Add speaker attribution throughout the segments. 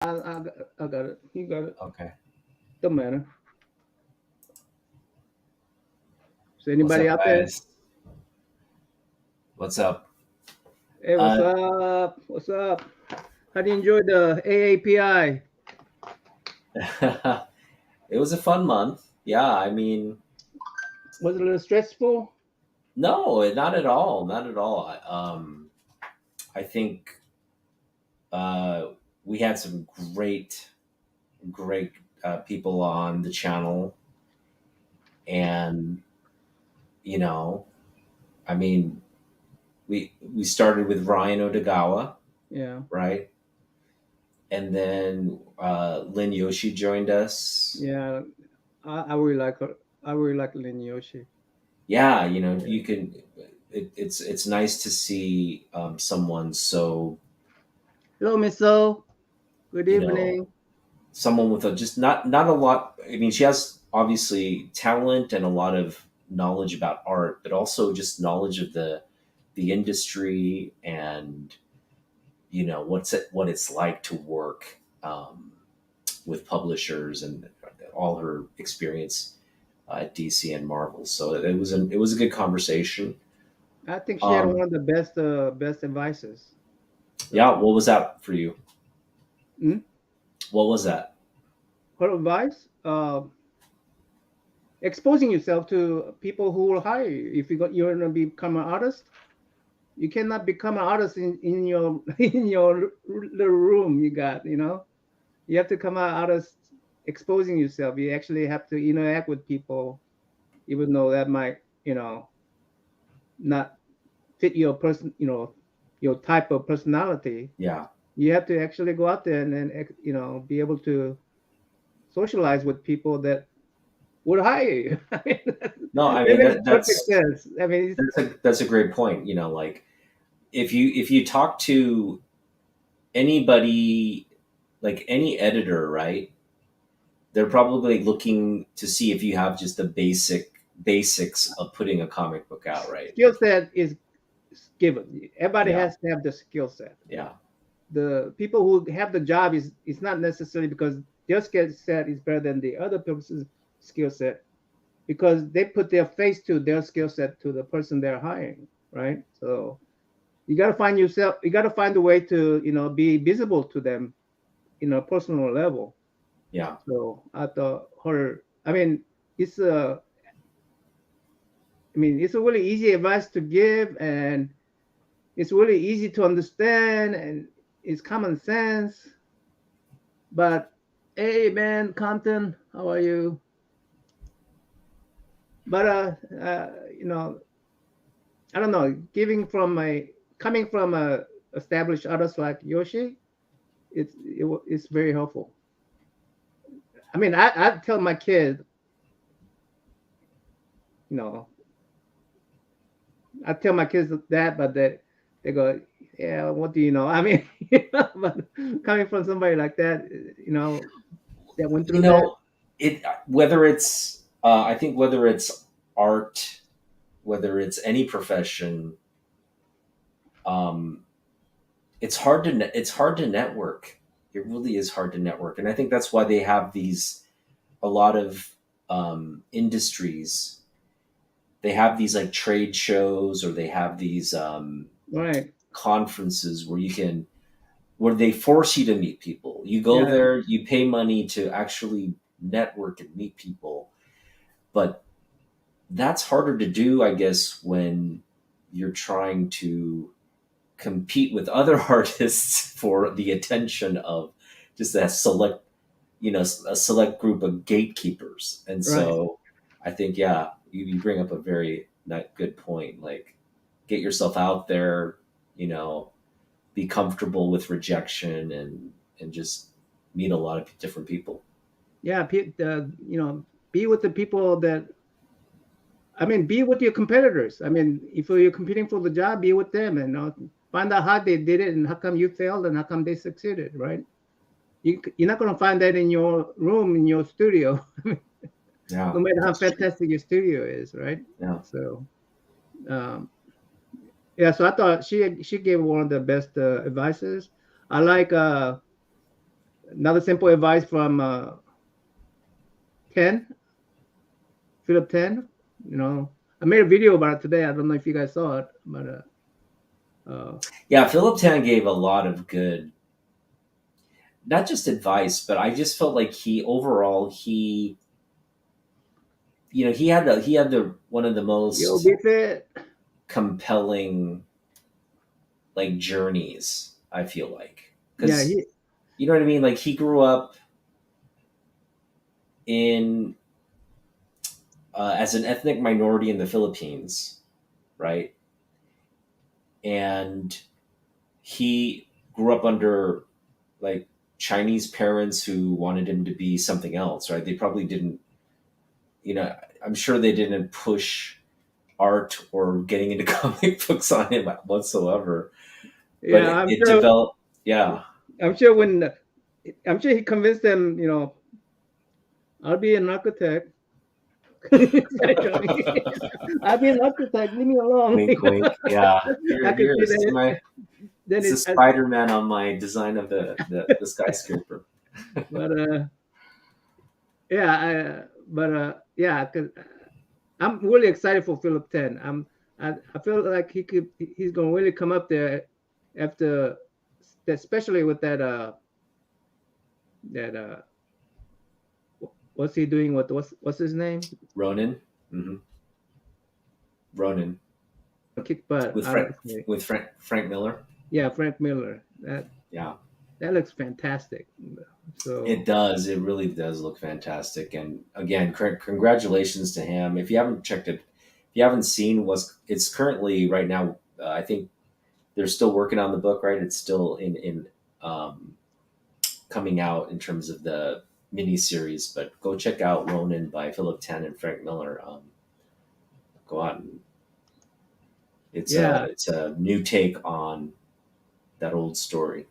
Speaker 1: I got it. You got it.
Speaker 2: Okay.
Speaker 1: Don't matter. Is
Speaker 2: What's
Speaker 1: anybody
Speaker 2: up,
Speaker 1: out there?
Speaker 2: guys? What's up?
Speaker 1: Hey, what's
Speaker 2: Uh,
Speaker 1: up? What's up? How do you enjoy the AAPI?
Speaker 2: it was a fun month. Yeah, I mean,
Speaker 1: Was it a little stressful?
Speaker 2: no, not at all. Not at all. I think uh, we had some great people on the channel, and you know, I mean, we started with Ryan Odagawa,
Speaker 1: Yeah,
Speaker 2: right? And then Lin Yoshi joined us.
Speaker 1: yeah. I really like her. I really like Lin Yoshi.
Speaker 2: Yeah, you know,
Speaker 1: Yeah.
Speaker 2: you can. It's nice to see someone so,
Speaker 1: Hello, Miss O. Good
Speaker 2: you know,
Speaker 1: evening.
Speaker 2: someone with a just not a lot. I mean, she has obviously talent and a lot of knowledge about art, but also just knowledge of the industry, and what it's like to work with publishers, and all her experience at DC and Marvel. So it was a good conversation.
Speaker 1: I think she had one
Speaker 2: Um,
Speaker 1: of the best advices.
Speaker 2: yeah,
Speaker 1: So,
Speaker 2: what was that for you?
Speaker 1: hmm?
Speaker 2: What was that?
Speaker 1: Her advice: exposing yourself to people who will hire you. If you're gonna become an artist, you cannot become an artist in your in your little room you got. You have to come out artist exposing yourself. You actually have to interact with people, even though that might not fit your person, your type of personality.
Speaker 2: Yeah.
Speaker 1: You have to actually go out there and then be able to socialize with people that would hire you. I mean,
Speaker 2: No, I
Speaker 1: that
Speaker 2: mean
Speaker 1: makes perfect
Speaker 2: that's
Speaker 1: sense. I mean,
Speaker 2: that's a great point. Like if you talk to anybody, like any editor, right? They're probably looking to see if you have just the basics of putting a comic book out, right?
Speaker 1: skill set is given. Everybody
Speaker 2: Yeah,
Speaker 1: has to have the skill set.
Speaker 2: yeah,
Speaker 1: The people who have the job is it's not necessarily because their skill set is better than the other person's skill set, because they put their face to their skill set to the person they're hiring, right? So you got to find a way to be visible to them in a personal level.
Speaker 2: yeah.
Speaker 1: So I thought her, I mean, it's a it's a really easy advice to give, and it's really easy to understand, and it's common sense. But hey, man, Compton, how are you? But you know, I don't know. Coming from a established artist like Yoshi, it's very helpful. I mean, I tell my kids, you know, I tell my kids that, but that they go, yeah, what do you know? I mean, but coming from somebody like that, that went
Speaker 2: You
Speaker 1: through that,
Speaker 2: know, it whether it's I think whether it's art, whether it's any profession, um, it's hard to network. It really is hard to network, and I think that's why they have these a lot of industries. They have these like trade shows, or they have these
Speaker 1: right?
Speaker 2: conferences where they force you to meet people. You go
Speaker 1: Yeah,
Speaker 2: there, you pay money to actually network and meet people, but that's harder to do, I guess, when you're trying to compete with other artists for the attention of just a select, a select group of gatekeepers. And
Speaker 1: right.
Speaker 2: so I think, yeah, you bring up a very good point. Like, get yourself out there, you know, be comfortable with rejection, and just meet a lot of different people.
Speaker 1: Yeah, be with the people that. I mean, be with your competitors. I mean, if you're competing for the job, be with them and find out how they did it and how come you failed and how come they succeeded, right? You're not going to find that in your room, in your studio,
Speaker 2: Yeah,
Speaker 1: no matter how
Speaker 2: that's true.
Speaker 1: fantastic your studio is, right?
Speaker 2: Yeah.
Speaker 1: So, um, yeah, so I thought she gave one of the best advices. I like another simple advice from 10, Philip 10. You know, I made a video about it today. I don't know if you guys saw it, but
Speaker 2: Yeah, Philip Tan gave a lot of good, not just advice, but I just felt like he overall he had the one of the
Speaker 1: you'll
Speaker 2: most
Speaker 1: be fit.
Speaker 2: compelling like journeys. I feel like
Speaker 1: Yeah,
Speaker 2: because you know what I mean. Like he grew up in as an ethnic minority in the Philippines, right? And he grew up under like Chinese parents who wanted him to be something else, right? They probably didn't, I'm sure they didn't push art or getting into comic books on him whatsoever. But
Speaker 1: yeah.
Speaker 2: it developed, yeah,
Speaker 1: I'm sure when I'm sure he convinced them. You know, I'll be an architect. I'll be an architect. Leave me alone.
Speaker 2: wink, wink, yeah.
Speaker 1: I could
Speaker 2: Here,
Speaker 1: see
Speaker 2: this is
Speaker 1: that.
Speaker 2: my
Speaker 1: Then
Speaker 2: this
Speaker 1: it,
Speaker 2: is Spider Man on my design of the skyscraper.
Speaker 1: but yeah, but yeah, because I'm really excited for Philip 10. I feel like he's gonna really come up there after, especially with that what's he doing with what's his name?
Speaker 2: Ronin, hmm Ronin
Speaker 1: Kick butt.
Speaker 2: with
Speaker 1: I like
Speaker 2: Frank
Speaker 1: to say.
Speaker 2: with Frank Miller.
Speaker 1: Yeah, Frank Miller.
Speaker 2: Yeah,
Speaker 1: That looks fantastic.
Speaker 2: it
Speaker 1: So
Speaker 2: does. It really does look fantastic. And again, congratulations to him. If you haven't checked it, if you haven't seen what's it's currently right now, I think they're still working on the book. Right, it's still in um, coming out in terms of the mini series. But go check out Ronin by Philip Tan and Frank Miller. Go out and
Speaker 1: yeah,
Speaker 2: it's a new take on that old story.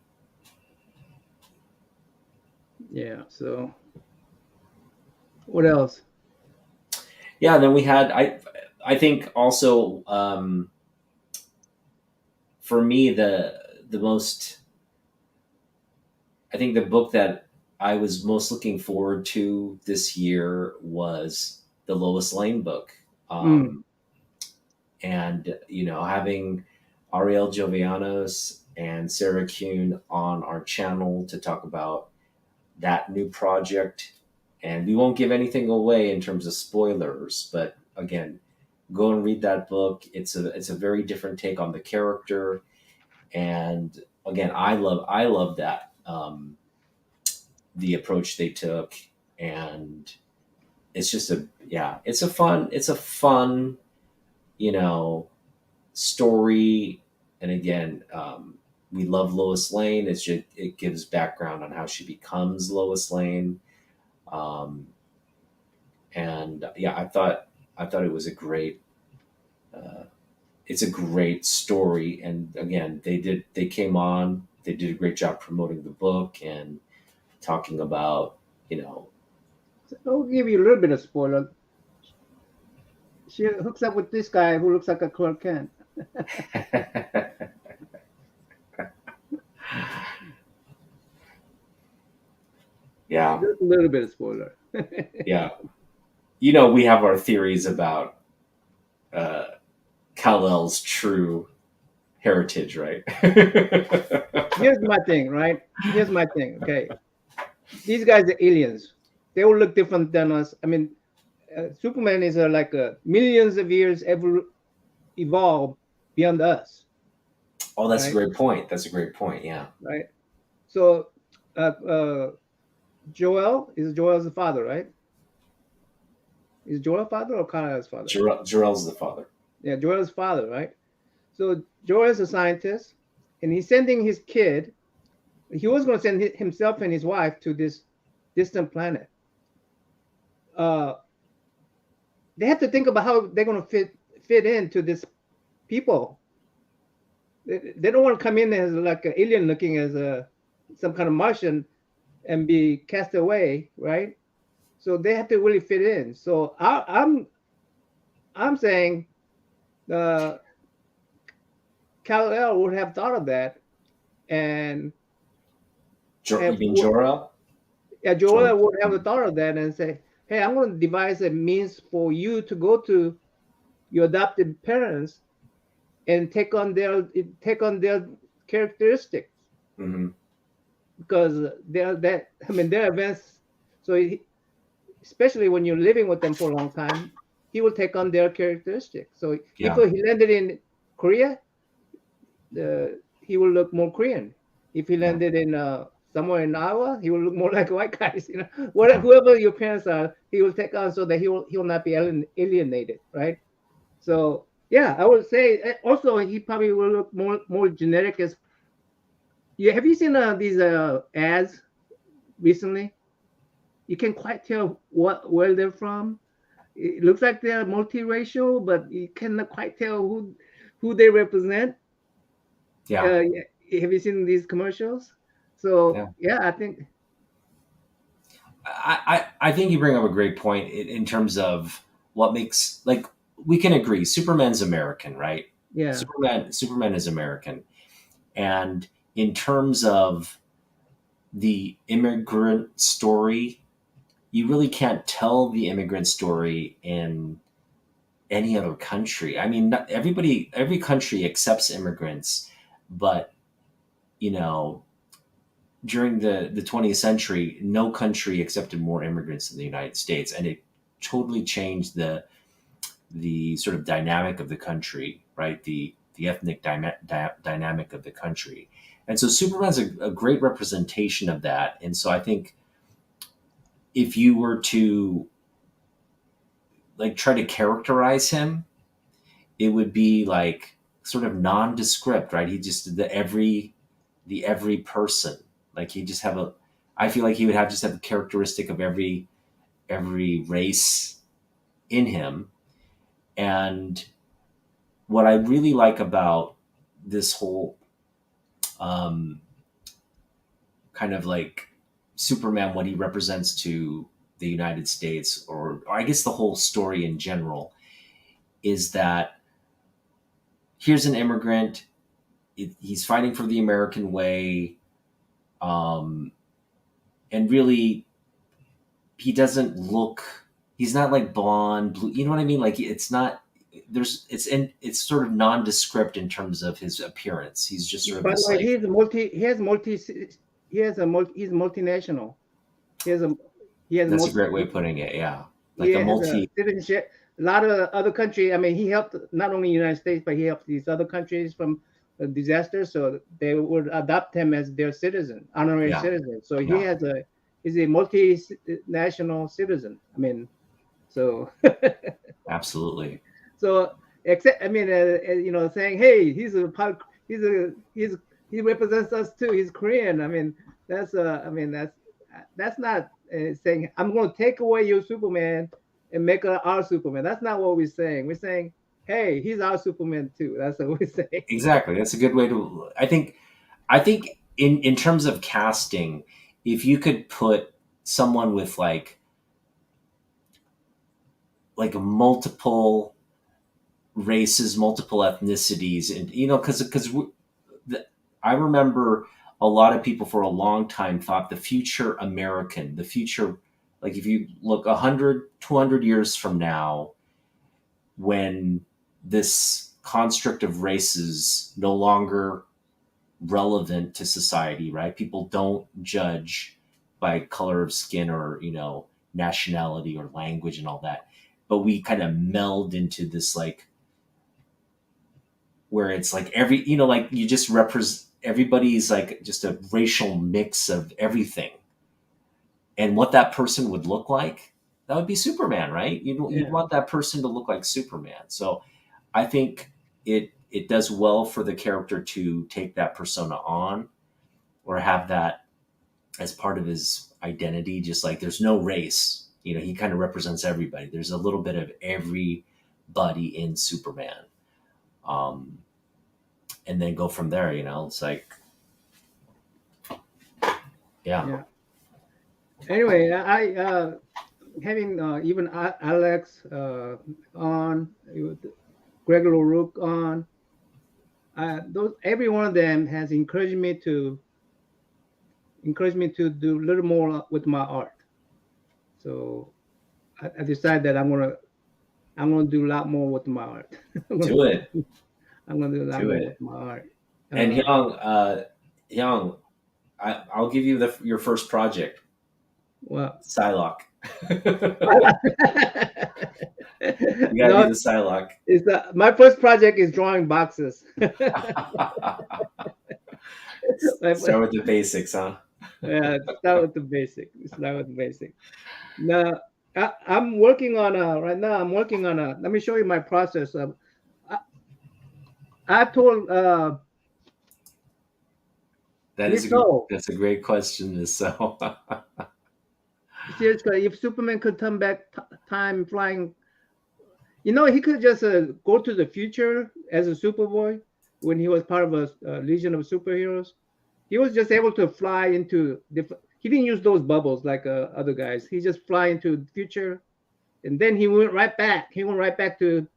Speaker 1: yeah. So what else?
Speaker 2: Yeah, and then we had I think also for me the most I think the book that I was most looking forward to this year was the Lois Lane book.
Speaker 1: Mm,
Speaker 2: And having Ariel Jovianos and Sarah Kuhn on our channel to talk about that new project. And we won't give anything away in terms of spoilers, but again, go and read that book. It's a very different take on the character, and again, I love that the approach they took, and it's just it's a fun you know story. And again, we love Lois Lane. It gives background on how she becomes Lois Lane. Um, and yeah, I thought it was a great uh, it's a great story. And again, they came on, they did a great job promoting the book and talking about you know
Speaker 1: I'll give you a little bit of spoiler. She hooks up with this guy who looks like a Clark Kent.
Speaker 2: yeah,
Speaker 1: Just a little bit of spoiler.
Speaker 2: yeah, we have our theories about uh, Kal-El's true heritage, right?
Speaker 1: Here's my thing, right? Here's my thing. Okay, these guys are aliens. They will look different than us. I mean, Superman is like millions of years evolved beyond us,
Speaker 2: Oh, that's a
Speaker 1: right?
Speaker 2: great point. That's a great point. Yeah.
Speaker 1: Right. So, Joel's the father, right? Is Joel father or Kyle father?
Speaker 2: Jarrell's the father.
Speaker 1: Yeah, Joel's father, right? So Joel is a scientist, and he's sending his kid. He was going to send himself and his wife to this distant planet. Uh, they have to think about how they're going to fit into this people. They don't want to come in as like an alien looking as some kind of Martian and be cast away, right? So they have to really fit in. So I'm saying uh, Kal-El would have thought of that and
Speaker 2: You
Speaker 1: have
Speaker 2: mean Jor-El?
Speaker 1: Yeah,
Speaker 2: So
Speaker 1: Joel would have a thought of that and say, "Hey, I'm going to devise a means for you to go to your adopted parents and take on their characteristics
Speaker 2: mhm.
Speaker 1: because they're that. I mean, they're events. So especially when you're living with them for a long time, he will take on their characteristics. So if
Speaker 2: Yeah,
Speaker 1: he landed in Korea, he will look more Korean. If he
Speaker 2: yeah,
Speaker 1: landed in somewhere in Iowa, he will look more like white guys.
Speaker 2: yeah,
Speaker 1: Whoever your parents are, he will take on so that he will not be alienated, right? So yeah, I would say also he probably will look more generic as. Yeah, have you seen these ads recently? You can quite tell where they're from. It looks like they're multiracial, but you cannot quite tell who they represent.
Speaker 2: yeah,
Speaker 1: Have you seen these commercials? So
Speaker 2: yeah.
Speaker 1: yeah, I think
Speaker 2: I think you bring up a great point in terms of what makes, like, we can agree Superman's American, right?
Speaker 1: yeah,
Speaker 2: Superman is American, and in terms of the immigrant story, you really can't tell the immigrant story in any other country. I mean, not every country accepts immigrants, but you know, during the 20th century, no country accepted more immigrants than the United States, and it totally changed the sort of dynamic of the country, right? The ethnic dynamic of the country, and so Superman's a great representation of that. And so I think if you were to like try to characterize him, it would be like sort of nondescript, right? He just the every person. Like he just have a. I feel like he would have just have the characteristic of every race in him. And what I really like about this whole um, kind of like Superman, what he represents to the United States, or I guess the whole story in general, is that here's an immigrant. He's fighting for the American way, um, and really he doesn't look. He's not like blonde, blue. You know what I mean? Like it's not. It's sort of nondescript in terms of his appearance. He's just sort of
Speaker 1: but
Speaker 2: this
Speaker 1: like
Speaker 2: like.
Speaker 1: he's multinational. He has a he has
Speaker 2: That's a
Speaker 1: multi
Speaker 2: great way of putting it. Yeah,
Speaker 1: he
Speaker 2: like a
Speaker 1: has a
Speaker 2: multi.
Speaker 1: citizenship. A lot of other countries. I mean, he helped not only the United States, but he helped these other countries from a disaster, so they would adopt him as their citizen, honorary
Speaker 2: Yeah,
Speaker 1: citizen. So
Speaker 2: yeah,
Speaker 1: he's a multinational citizen. I mean, so
Speaker 2: absolutely.
Speaker 1: so except I mean, saying, hey, he's he represents us too. He's Korean. I mean, that's not saying I'm going to take away your Superman and make our Superman. That's not what we're saying. We're saying, hey, he's our Superman too. That's what we're saying.
Speaker 2: Exactly. That's a good way to. I think in terms of casting, if you could put someone with like multiple races, multiple ethnicities, and because I remember a lot of people for a long time thought the future American, the future, like if you look 100, 200 years from now, when this construct of race is no longer relevant to society, right? People don't judge by color of skin or, nationality or language and all that. But we kind of meld into this like where it's like like you just represent everybody's like just a racial mix of everything. And what that person would look like, that would be Superman, right? You'd
Speaker 1: Yeah,
Speaker 2: want that person to look like Superman. So I think it does well for the character to take that persona on or have that as part of his identity. Just like there's no race, he kind of represents everybody. There's a little bit of everybody in Superman, um, and then go from there. It's like, yeah,
Speaker 1: yeah. Anyway, I having even Alex on, Greg LaRook on. Those every one of them has encouraged me to encouraged me to do a little more with my art. So I decided that I'm gonna do a lot more with my art. I'm gonna
Speaker 2: Do it.
Speaker 1: I'm gonna do a lot
Speaker 2: Do
Speaker 1: more
Speaker 2: it.
Speaker 1: with my art.
Speaker 2: And
Speaker 1: Uh,
Speaker 2: Young, I'll give you your first project,
Speaker 1: well,
Speaker 2: Psylocke. You gotta be
Speaker 1: no,
Speaker 2: the Psylocke.
Speaker 1: it's my first project is drawing boxes. My,
Speaker 2: Start with the basics, huh?
Speaker 1: yeah, start with the basic. Start with the basic. Now, I'm working on a right now. I'm working on a. Let me show you my process. I, I told
Speaker 2: That is
Speaker 1: Miss Ho,
Speaker 2: that's a great question. So,
Speaker 1: seriously, if Superman could turn back time flying, he could just go to the future as a Superboy when he was part of a legion of superheroes. He was just able to fly into different. He didn't use those bubbles like other guys. He just fly into the future, and then he went right back. He went right back to.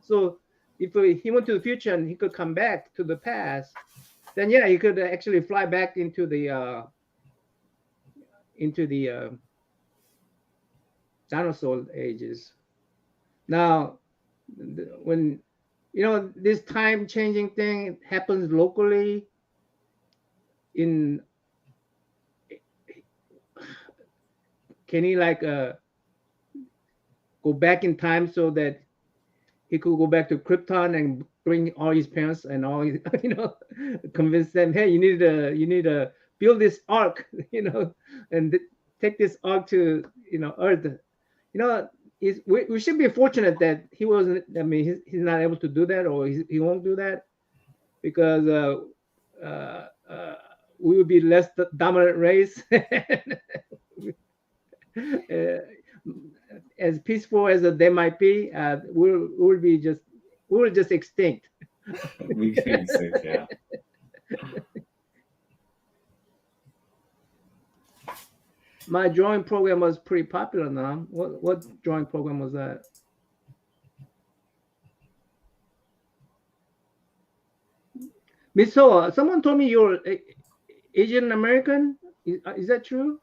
Speaker 1: So if he went to the future and he could come back to the past, then yeah, he could actually fly back into the dinosaur ages. Now, when this time changing thing happens locally in, can he like go back in time so that he could go back to Krypton and bring all his parents and all his, convince them, hey, you need to build this ark, and take this ark to Earth. We should be fortunate that he wasn't. I mean, he's not able to do that, or he won't do that because we would be less dominant race. uh, as peaceful as they might be, we will just extinct.
Speaker 2: we can say, yeah.
Speaker 1: My drawing program was pretty popular now. What drawing program was that? Miss Ho, someone told me you're Asian American. Is that true?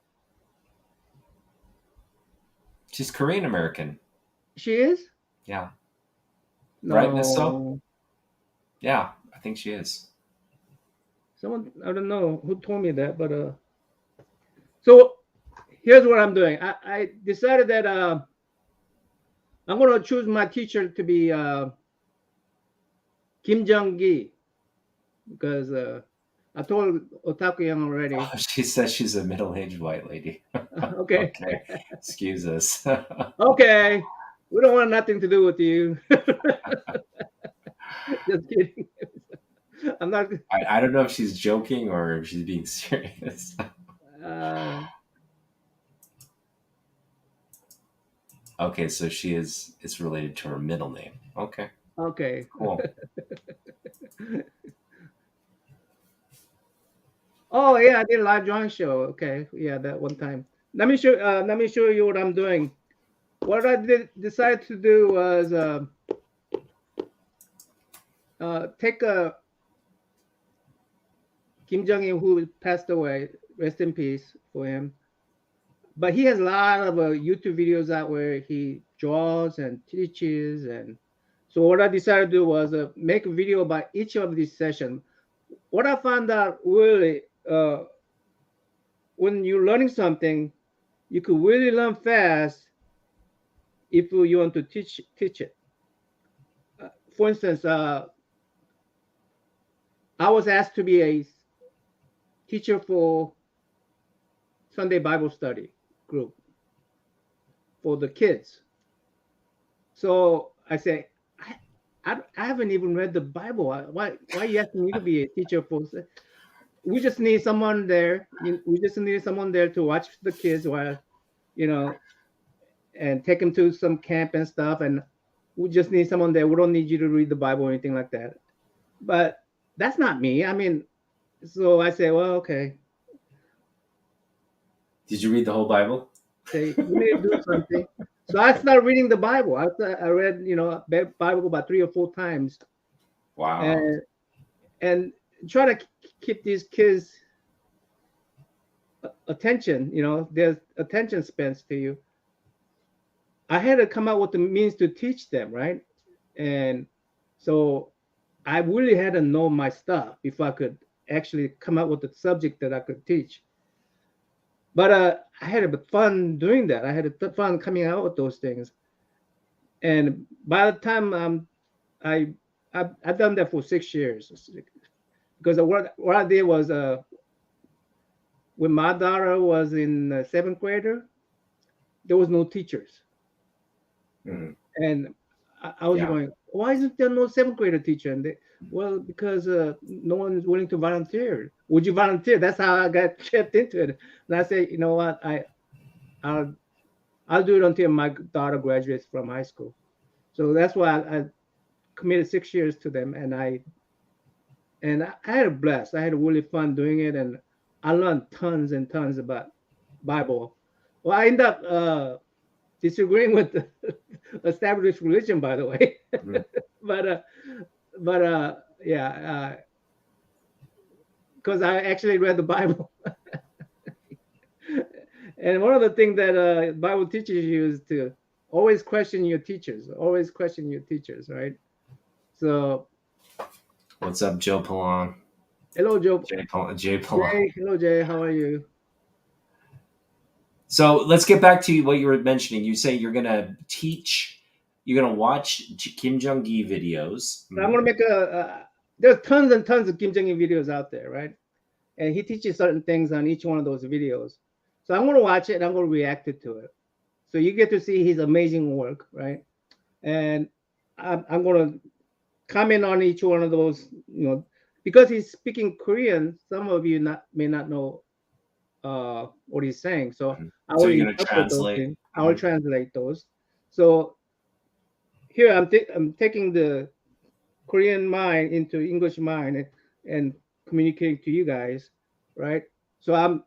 Speaker 2: She's Korean American.
Speaker 1: She is?
Speaker 2: Yeah. Right, Miss So?
Speaker 1: No.
Speaker 2: Yeah, I think she is.
Speaker 1: Someone, I don't know who told me that, but so here's what I'm doing. I decided that I'm gonna choose my teacher to be Kim Jong Gi because I told Otaku Young already.
Speaker 2: Oh, she says she's a middle-aged white lady.
Speaker 1: Okay.
Speaker 2: Okay, excuse us.
Speaker 1: Okay. We don't want nothing to do with you. Just kidding. I'm not.
Speaker 2: I don't know if she's joking or if she's being serious.
Speaker 1: Uh,
Speaker 2: Okay, so she is. It's related to her middle name. Okay,
Speaker 1: okay.
Speaker 2: cool.
Speaker 1: Oh yeah, I did a live drawing show. Okay, yeah, that one time. Let me show you what I'm doing. What I decided to do was take a Kim Jong Il who passed away. Rest in peace for him. But he has a lot of YouTube videos out where he draws and teaches, and so what I decided to do was make a video about each of these sessions. What I found out really, when you're learning something, you could really learn fast if you want to teach it. For instance, I was asked to be a teacher for Sunday Bible study group for the kids. So I say, I haven't even read the Bible. Why are you asking me to be a teacher for? We just need someone there. We just need someone there to watch the kids while, you know, and take them to some camp and stuff. And we just need someone there. We don't need you to read the Bible or anything like that. But that's not me. I mean, so I say, well, okay.
Speaker 2: Did you read the whole Bible?
Speaker 1: Say, we need to do something. So I started reading the Bible. I read, Bible about 3 or 4 times,
Speaker 2: Wow.
Speaker 1: and try to keep these kids attention. There's attention spans to you. I had to come up with the means to teach them, right? And so I really had to know my stuff before I could actually come up with a subject that I could teach. But I had a fun doing that. I had fun coming out with those things. And by the time I I've done that for 6 years, because what I did was when my daughter was in seventh grader, there was no teachers,
Speaker 2: Mhm.
Speaker 1: and I was
Speaker 2: Yeah.
Speaker 1: going, why isn't there no seventh grader teacher? And well, because no one is willing to volunteer. Would you volunteer? That's how I got tripped into it. And I said, you know what, I'll I'll do it until my daughter graduates from high school. So that's why I committed 6 years to them, and I had a blast. I had a really fun doing it, and I learned tons and tons about Bible. Well, I ended up disagreeing with the established religion, by the way.
Speaker 2: Mhm.
Speaker 1: but yeah, because I actually read the Bible, and one of the things that Bible teaches you is to always question your teachers. Always question your teachers, right? So,
Speaker 2: What's up, Joe Palon?
Speaker 1: hello, Joe.
Speaker 2: Jay Palon.
Speaker 1: Jay, hello, Jay. How are you?
Speaker 2: So let's get back to what you were mentioning. You say you're gonna teach. You're gonna watch Kim Jong Gi videos.
Speaker 1: So I'm gonna make there's tons and tons of Kim Jong Un videos out there, right? And he teaches certain things on each one of those videos. So I'm gonna watch it and I'm gonna react it to it. So you get to see his amazing work, right? And I'm gonna comment on each one of those, because he's speaking Korean. Some of you may not know what he's saying. So
Speaker 2: Mhm.
Speaker 1: I
Speaker 2: So
Speaker 1: will
Speaker 2: you're gonna
Speaker 1: interpret those
Speaker 2: translate.
Speaker 1: things. I will
Speaker 2: Mhm.
Speaker 1: translate those. So here I'm taking the Korean mind into English mind and communicating to you guys, right? So I'm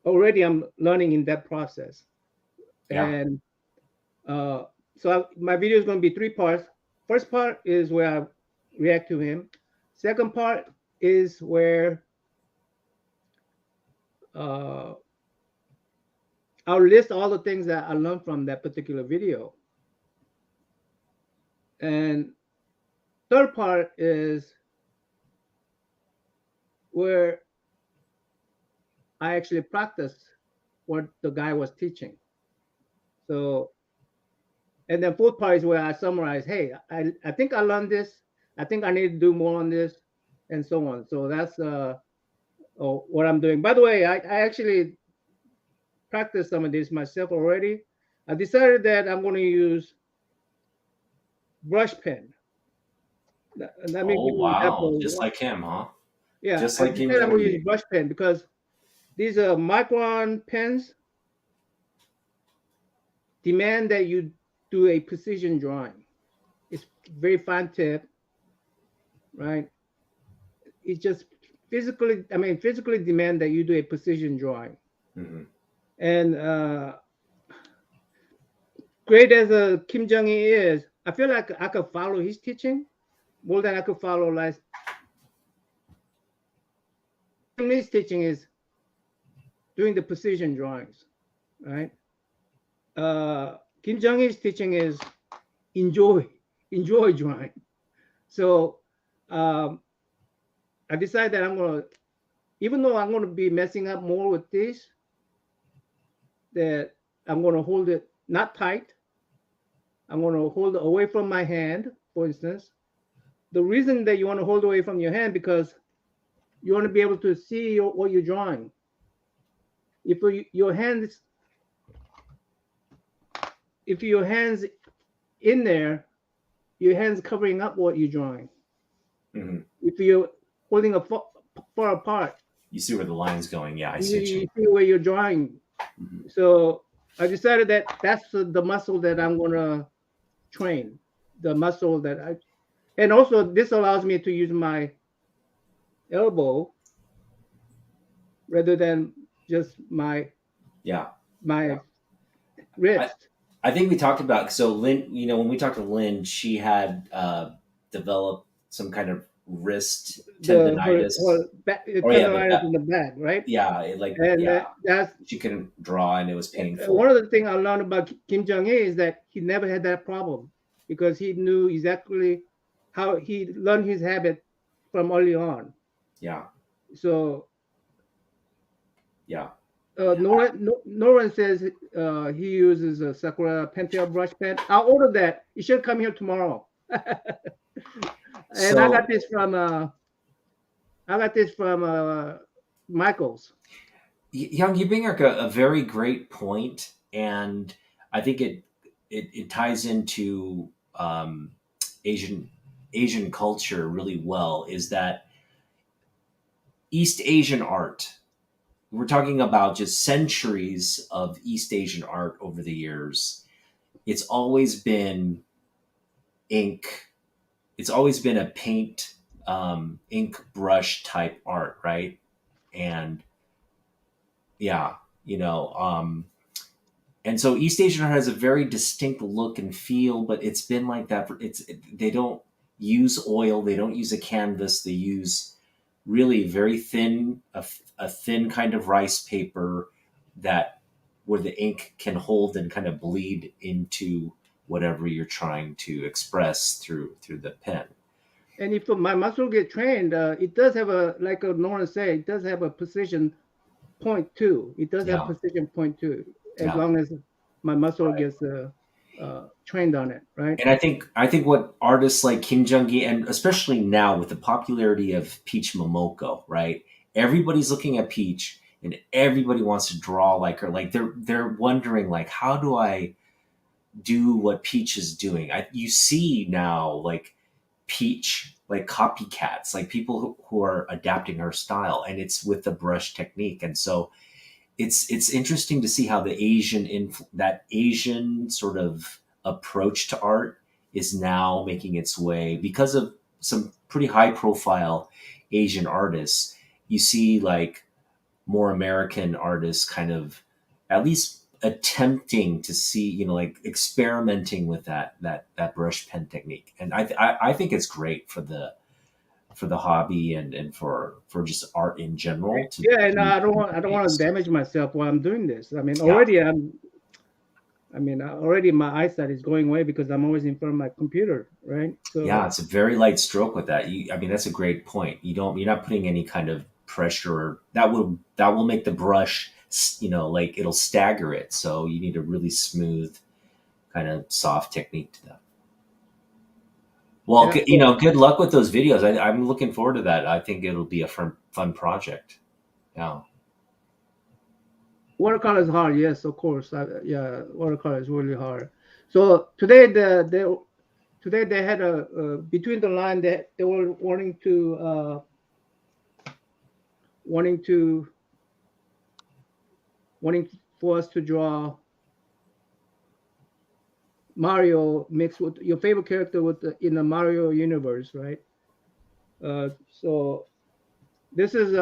Speaker 1: learning in that process,
Speaker 2: Yeah.
Speaker 1: and uh, so my video is going to be three parts. First part is where I react to him. Second part is where uh, I'll list all the things that I learned from that particular video, and third part is where I actually practice what the guy was teaching. So, and then fourth part is where I summarize, hey, I think I learned this. I think I need to do more on this, and so on. So that's what I'm doing. By the way, I actually practiced some of this myself already. I decided that I'm going to use brush pen. Let me
Speaker 2: Oh
Speaker 1: give you an
Speaker 2: wow,
Speaker 1: example.
Speaker 2: just like him, huh?
Speaker 1: Yeah,
Speaker 2: Just
Speaker 1: I
Speaker 2: like Kim
Speaker 1: decided I'm
Speaker 2: Jong
Speaker 1: going to use
Speaker 2: Gi.
Speaker 1: brush pen because these micron pens demand that you do a precision drawing. It's very fine tip, right? It just physically demand that you do a precision drawing.
Speaker 2: Hmm.
Speaker 1: And great as Kim Jong Il is, I feel like I could follow his teaching more than I could follow like his teaching is doing the precision drawings, right? Kim Jong Il's teaching is enjoy, enjoy drawing. So um, I decided that I'm gonna, even though I'm gonna be messing up more with this, that I'm gonna hold it not tight. I'm gonna hold it away from my hand, for instance. The reason that you want to hold away from your hand because you want to be able to see what you're drawing. If your hands, if your hands in there, your hands covering up what you're drawing.
Speaker 2: Hmm.
Speaker 1: If you're holding far apart,
Speaker 2: You see where the line's going. Yeah, I see what you
Speaker 1: you
Speaker 2: mean.
Speaker 1: see where you're drawing.
Speaker 2: Hmm.
Speaker 1: So I decided that that's the muscle that I'm gonna train. The muscle that I, and also this allows me to use my elbow rather than just
Speaker 2: Yeah.
Speaker 1: my
Speaker 2: I,
Speaker 1: wrist.
Speaker 2: I think we talked about, so Lynn, when we talked to Lynn, she had developed some kind of wrist
Speaker 1: her
Speaker 2: tendonitis.
Speaker 1: back,
Speaker 2: Oh yeah,
Speaker 1: tendonitis in the back, right?
Speaker 2: yeah, it, like
Speaker 1: And
Speaker 2: yeah,
Speaker 1: that's
Speaker 2: she couldn't draw and it was
Speaker 1: one
Speaker 2: painful.
Speaker 1: of the things I learned about Kim Jong Il is that he never had that problem because he knew exactly how he learned his habit from early on.
Speaker 2: Yeah,
Speaker 1: So
Speaker 2: yeah.
Speaker 1: Noran says he uses a Sakura Pentel brush pen. I'll order that. It should come here tomorrow. And
Speaker 2: So
Speaker 1: I got this from Michaels.
Speaker 2: Young, you bring up a very great point, and I think it ties into Asian Asian culture really well. Is that East Asian art? We're talking about just centuries of East Asian art over the years. It's always been ink. It's always been a paint, ink brush type art, right? And yeah, you know, and so East Asian art has a very distinct look and feel, but it's been like that. They don't use oil, they don't use a canvas, they use really very thin, a thin kind of rice paper that where the ink can hold and kind of bleed into whatever you're trying to express through the pen.
Speaker 1: And if my muscle get trained, it does have a, like Nora said, it does have a precision point too. It does have
Speaker 2: Yeah,
Speaker 1: precision point too, as
Speaker 2: yeah.
Speaker 1: long as my muscle
Speaker 2: Right.
Speaker 1: gets trained on it, right?
Speaker 2: And I think what artists like Kim Jong Gi, and especially now with the popularity of Peach Momoko, right? Everybody's looking at Peach, and everybody wants to draw like her. Like they're wondering like, how do I do what Peach is doing? You see now like Peach like copycats, like people who are adapting her style, and it's with the brush technique. And so it's interesting to see how the that Asian sort of approach to art is now making its way because of some pretty high profile Asian artists. You see like more American artists kind of at least attempting to see, like experimenting with that brush pen technique. And I think it's great for the hobby and for just art in general to
Speaker 1: Yeah, and
Speaker 2: be
Speaker 1: I don't want to
Speaker 2: based.
Speaker 1: damage myself while I'm doing this. I mean,
Speaker 2: Yeah.
Speaker 1: already my eyesight is going away because I'm always in front of my computer, right?
Speaker 2: Yeah,
Speaker 1: So
Speaker 2: it's a very light stroke with that. I mean, that's a great point. You're not putting any kind of pressure that will make the brush, like it'll stagger it. So you need a really smooth, kind of soft technique to that. Well,
Speaker 1: yeah, so
Speaker 2: good luck with those videos. I'm looking forward to that. I think it'll be a fun project. Yeah,
Speaker 1: watercolor is hard. Yes, of course. Yeah, watercolor is really hard. So today today they had a between the line that they were wanting to wanting for us to draw Mario mixed with your favorite character in the Mario universe, right? So this is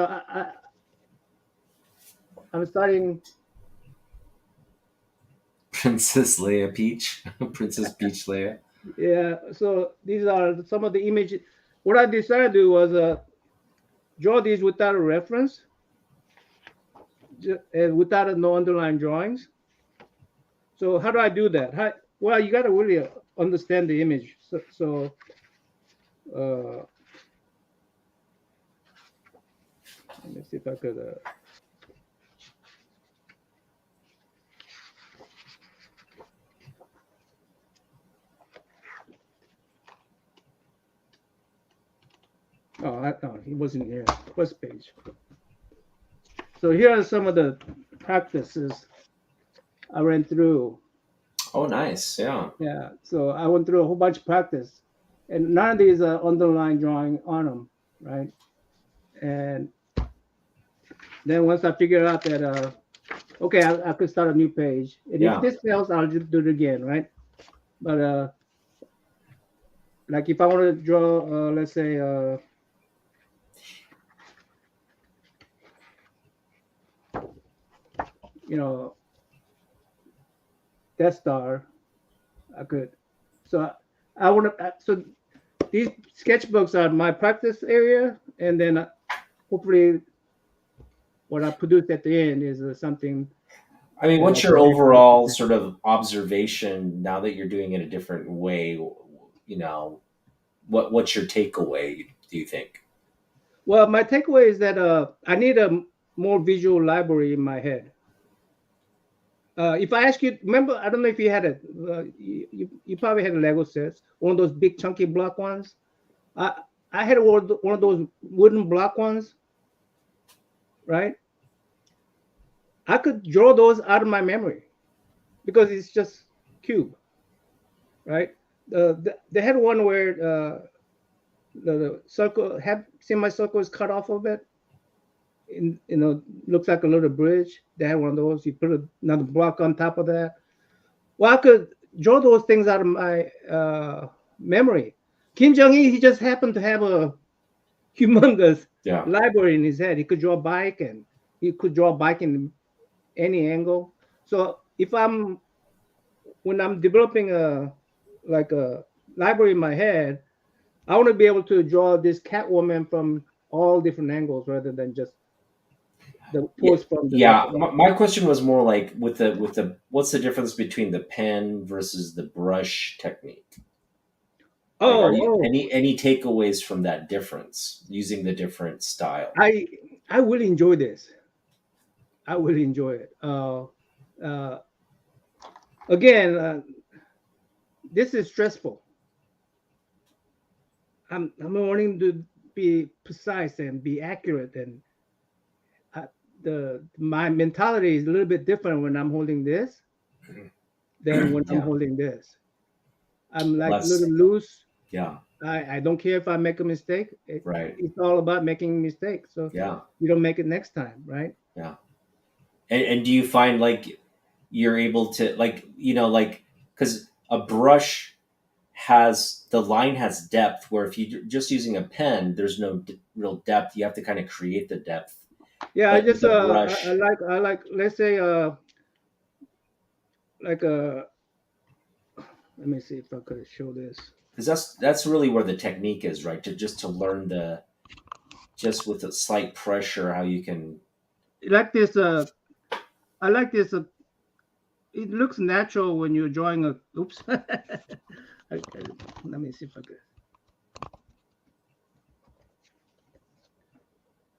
Speaker 1: I'm starting.
Speaker 2: Princess Leia Peach, Princess Peach Leia.
Speaker 1: Yeah, so these are some of the images. What I decided to do was draw these without a reference and without no underlying drawings. So how do I do that? Well, you got to really understand the image. Uh, let me see if I could. No, he wasn't here. First page. So here are some of the practices I ran through.
Speaker 2: Oh, nice. Yeah.
Speaker 1: Yeah, so I went through a whole bunch of practice, and none of these are underline drawing on them, right? And then once I figured out that okay, I could start a new page, and if
Speaker 2: Yeah.
Speaker 1: this fails, I'll just do it again, right? But like if I want to draw, let's say, you know, Death Star, I could. So I want to. So these sketchbooks are my practice area, and then hopefully what I produce at the end is something
Speaker 2: I mean,
Speaker 1: that I
Speaker 2: what's
Speaker 1: can
Speaker 2: your
Speaker 1: hand to
Speaker 2: overall
Speaker 1: the.
Speaker 2: sort of observation now that you're doing it a different way? You know, what's your takeaway? Do you think?
Speaker 1: Well, my takeaway is that I need a more visual library in my head. If I ask you, remember, I don't know if you had it. You probably had a Lego sets, one of those big chunky block ones. I I had one of those wooden block ones, right? I could draw those out of my memory because it's just cube, right? They had one where the circle have semicircle is cut off of it. Looks like a little bridge. They had one of those. You put another block on top of that. Well, I could draw those things out of my memory. Kim Jong Il, he just happened to have a humongous
Speaker 2: Yeah.
Speaker 1: library in his head. He could draw a bike, and he could draw a bike in any angle. So if I'm when I'm developing a library in my head, I want to be able to draw this Catwoman from all different angles rather than just the
Speaker 2: Yeah.
Speaker 1: pose from the left
Speaker 2: Yeah.
Speaker 1: to right.
Speaker 2: My question was more like with the what's the difference between the pen versus the brush technique? Like, are
Speaker 1: Oh,
Speaker 2: you
Speaker 1: oh,
Speaker 2: any takeaways from that difference using the different style?
Speaker 1: I I really enjoy this. I really enjoy it. Uh, Again, this is stressful. I'm wanting to be precise and be accurate, and I, the my mentality is a little bit different when I'm holding this than when I'm
Speaker 2: Yeah.
Speaker 1: holding this. I'm like a little
Speaker 2: Less.
Speaker 1: loose.
Speaker 2: Yeah.
Speaker 1: I don't care if I make a mistake.
Speaker 2: Right.
Speaker 1: It's all about making mistakes, so
Speaker 2: Yeah.
Speaker 1: you don't make it next time, right?
Speaker 2: Yeah. And do you find like you're able to like because a brush has the line has depth where if you're just using a pen there's no real depth, you have to kind of create the depth,
Speaker 1: Yeah, I
Speaker 2: but
Speaker 1: just
Speaker 2: with a
Speaker 1: I
Speaker 2: brush
Speaker 1: like let's say like let me see if I could show this.
Speaker 2: because that's really where the technique is, right? To learn the just with a slight pressure how you can.
Speaker 1: Like this I like this it looks natural when you're drawing a oops. Let me see if I could.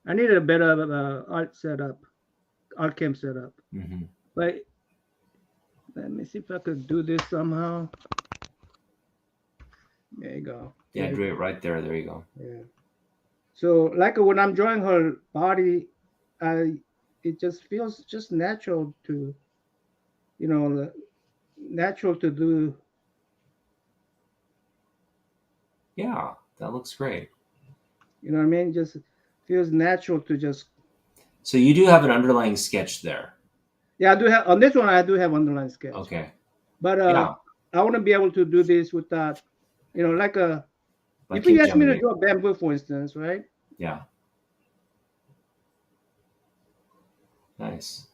Speaker 1: I needed a better art cam setup.
Speaker 2: Mhm.
Speaker 1: But let me see if I could do this somehow. There you go.
Speaker 2: Yeah, do it right there. There you go.
Speaker 1: Yeah. So like when I'm drawing her body, I it just feels just natural to natural to do.
Speaker 2: Yeah, that looks great.
Speaker 1: You know what I mean? Just feels natural to just.
Speaker 2: So you do have an underlying sketch there.
Speaker 1: Yeah, I do have on this one. I do have underline sketch,
Speaker 2: Okay.
Speaker 1: but
Speaker 2: Yeah,
Speaker 1: I want to be able to do this without, like
Speaker 2: like
Speaker 1: if you
Speaker 2: Kim
Speaker 1: ask me
Speaker 2: Jong
Speaker 1: to
Speaker 2: Il.
Speaker 1: draw bamboo, for instance, right?
Speaker 2: Yeah, nice.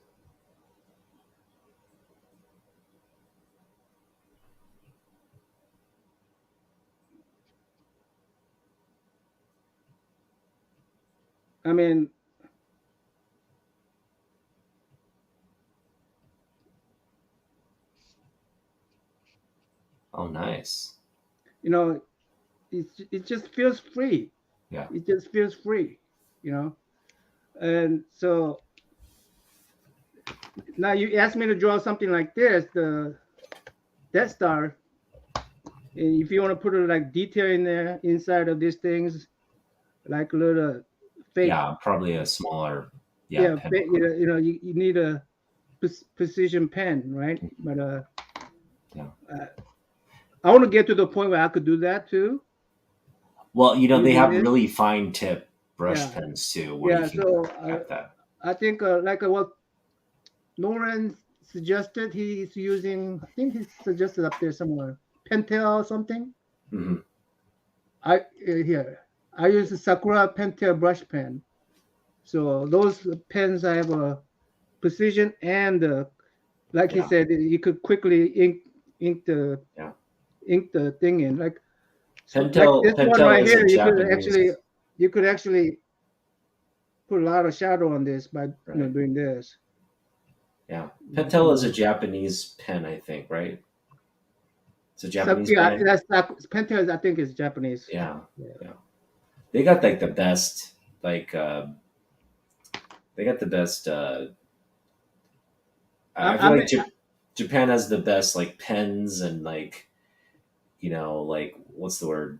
Speaker 1: I mean,
Speaker 2: Oh, nice.
Speaker 1: you know, it just feels free.
Speaker 2: Yeah,
Speaker 1: It just feels free, you know. And so now you ask me to draw something like this, the Death Star. And if you want to put a like detail in there inside of these things, like a little fake,
Speaker 2: yeah. Probably a smaller, yeah,
Speaker 1: yeah,
Speaker 2: pen.
Speaker 1: fake, you need a precision pen, right? But
Speaker 2: Yeah.
Speaker 1: uh, I want to get to the point where I could do that too
Speaker 2: Well, they
Speaker 1: using
Speaker 2: have
Speaker 1: this.
Speaker 2: really fine tip brush
Speaker 1: Yeah,
Speaker 2: pens too, where you
Speaker 1: yeah.
Speaker 2: can
Speaker 1: So
Speaker 2: cut that.
Speaker 1: I think like what Nolan suggested, he's using. I think he suggested up there somewhere Pentel or something.
Speaker 2: Hmm.
Speaker 1: Here I use a Sakura Pentel brush pen. So those pens I have a precision and like he
Speaker 2: Yeah,
Speaker 1: said, you could quickly ink the
Speaker 2: yeah,
Speaker 1: ink the thing in. Like So like this one
Speaker 2: Pentel
Speaker 1: right
Speaker 2: is a
Speaker 1: here,
Speaker 2: Japanese.
Speaker 1: you could actually put a lot of shadow on this by
Speaker 2: Right.
Speaker 1: doing this.
Speaker 2: Yeah.
Speaker 1: You
Speaker 2: Pentel is a
Speaker 1: know.
Speaker 2: Japanese pen, I think, right? It's a
Speaker 1: So
Speaker 2: Japanese
Speaker 1: yeah,
Speaker 2: brand.
Speaker 1: that's not Pentair. I think is Japanese.
Speaker 2: Yeah.
Speaker 1: Yeah.
Speaker 2: Yeah. They got like the best, like, they got the best, I feel
Speaker 1: I
Speaker 2: like
Speaker 1: mean,
Speaker 2: Japan has the best, like, pens and, like, like, what's the word?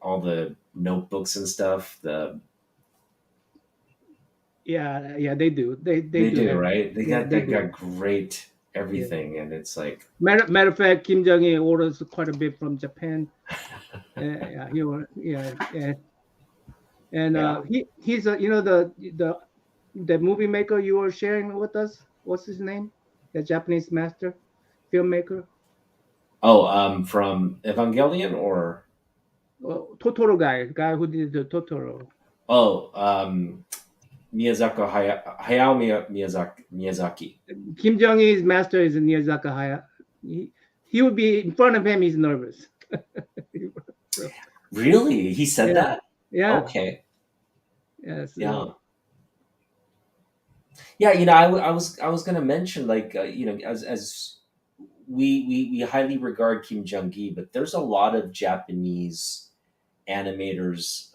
Speaker 2: All the notebooks and stuff.
Speaker 1: yeah, they do. They
Speaker 2: They
Speaker 1: do
Speaker 2: do,
Speaker 1: have.
Speaker 2: right?
Speaker 1: Yeah,
Speaker 2: They
Speaker 1: they do.
Speaker 2: got great
Speaker 1: Yeah.
Speaker 2: everything, and it's like,
Speaker 1: Matter of fact, Kim Jong Il orders quite a bit from Japan. Yeah, yeah. And
Speaker 2: yeah.
Speaker 1: he's a the movie maker you were sharing with us. What's his name? The Japanese master filmmaker.
Speaker 2: Oh, from Evangelion, or
Speaker 1: Totoro guy who did the Totoro.
Speaker 2: oh, Hayao Miyazaki.
Speaker 1: Kim Jong Il's master is Miyazaki Haya. He would be in front of him. He's nervous. So,
Speaker 2: Really, he said
Speaker 1: yeah,
Speaker 2: that?
Speaker 1: yeah,
Speaker 2: Okay,
Speaker 1: yeah.
Speaker 2: yeah,
Speaker 1: So
Speaker 2: yeah. I was gonna mention, like, as we highly regard Kim Jong Gi, but there's a lot of Japanese animators,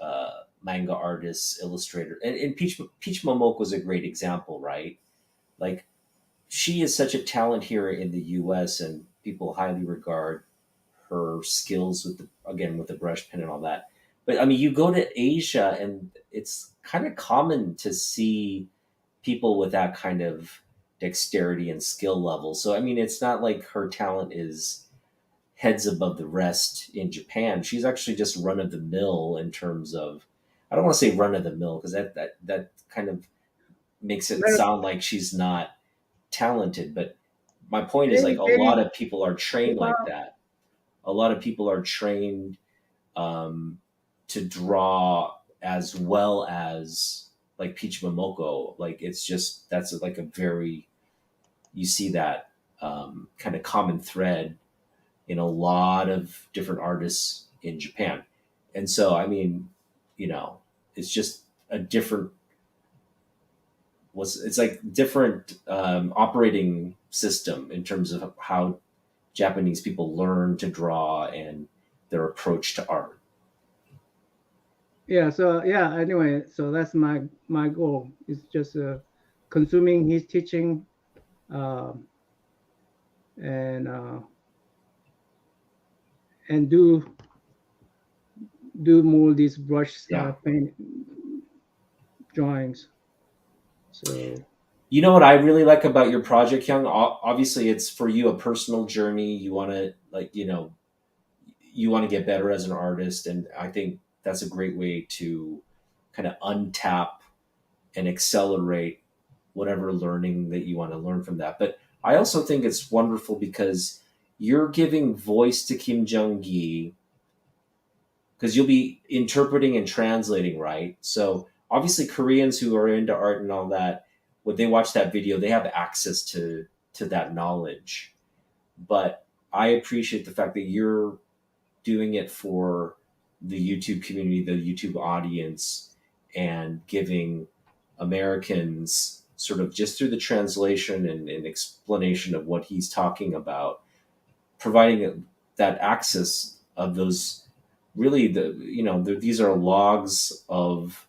Speaker 2: manga artists, illustrators, and Peach Momoko is a great example, right? Like, she is such a talent here in the U.S., and people highly regard her skills with the brush pen and all that. But I mean, you go to Asia, and it's kind of common to see people with that kind of dexterity and skill level. So I mean, it's not like her talent is heads above the rest in Japan. She's actually just run of the mill in terms of, I don't want to say run of the mill, because that kind of makes it sound like she's not talented. But my point is, like, a lot
Speaker 1: maybe
Speaker 2: of people are trained like
Speaker 1: well,
Speaker 2: that. A lot of people are trained, um, to draw as well as, like, Peach Momoko. Like, it's just, that's like a very, you see that, kind of common thread in a lot of different artists in Japan. And so, I mean, it's just a different, it's like different, operating system in terms of how Japanese people learn to draw and their approach to art.
Speaker 1: yeah. So yeah. Anyway, so that's my goal. Is just consuming his teaching, um, and uh, and do more of these brush
Speaker 2: Yeah.
Speaker 1: paint drawings. So
Speaker 2: You know what I really like about your project, Young? Obviously, it's for you a personal journey. You want to, like, you want to get better as an artist, and I think that's a great way to kind of untap and accelerate whatever learning that you want to learn from that. But I also think it's wonderful because you're giving voice to Kim Jong Gi, because you'll be interpreting and translating, right? So obviously, Koreans who are into art and all that, when they watch that video, they have access to that knowledge. But I appreciate the fact that you're doing it for the YouTube community, the YouTube audience, and giving Americans, sort of just through the translation and explanation of what he's talking about, providing that access of those, really, these are logs of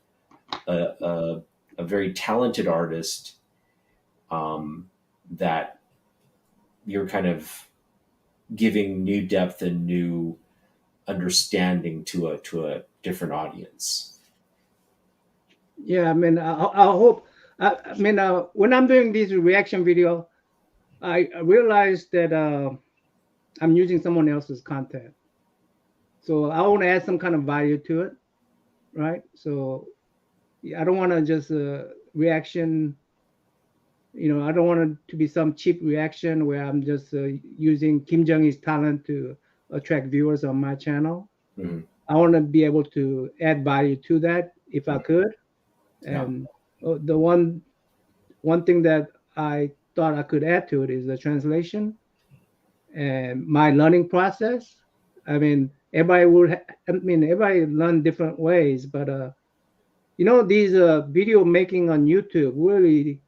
Speaker 2: a very talented artist, that you're kind of giving new depth and new understanding to a different audience.
Speaker 1: yeah, I mean, I hope. I mean, when I'm doing this reaction video, I realized that I'm using someone else's content, so I want to add some kind of value to it, right? So yeah, I don't want to just reaction. I don't want it to be some cheap reaction where I'm just using Kim Jong Il's talent to attract viewers on my channel.
Speaker 2: Mhm.
Speaker 1: I want to be able to add value to that if I could.
Speaker 2: Yeah.
Speaker 1: And the one thing that I thought I could add to it is the translation and my learning process. I mean, everybody would. I mean, everybody learn different ways, but these video making on YouTube really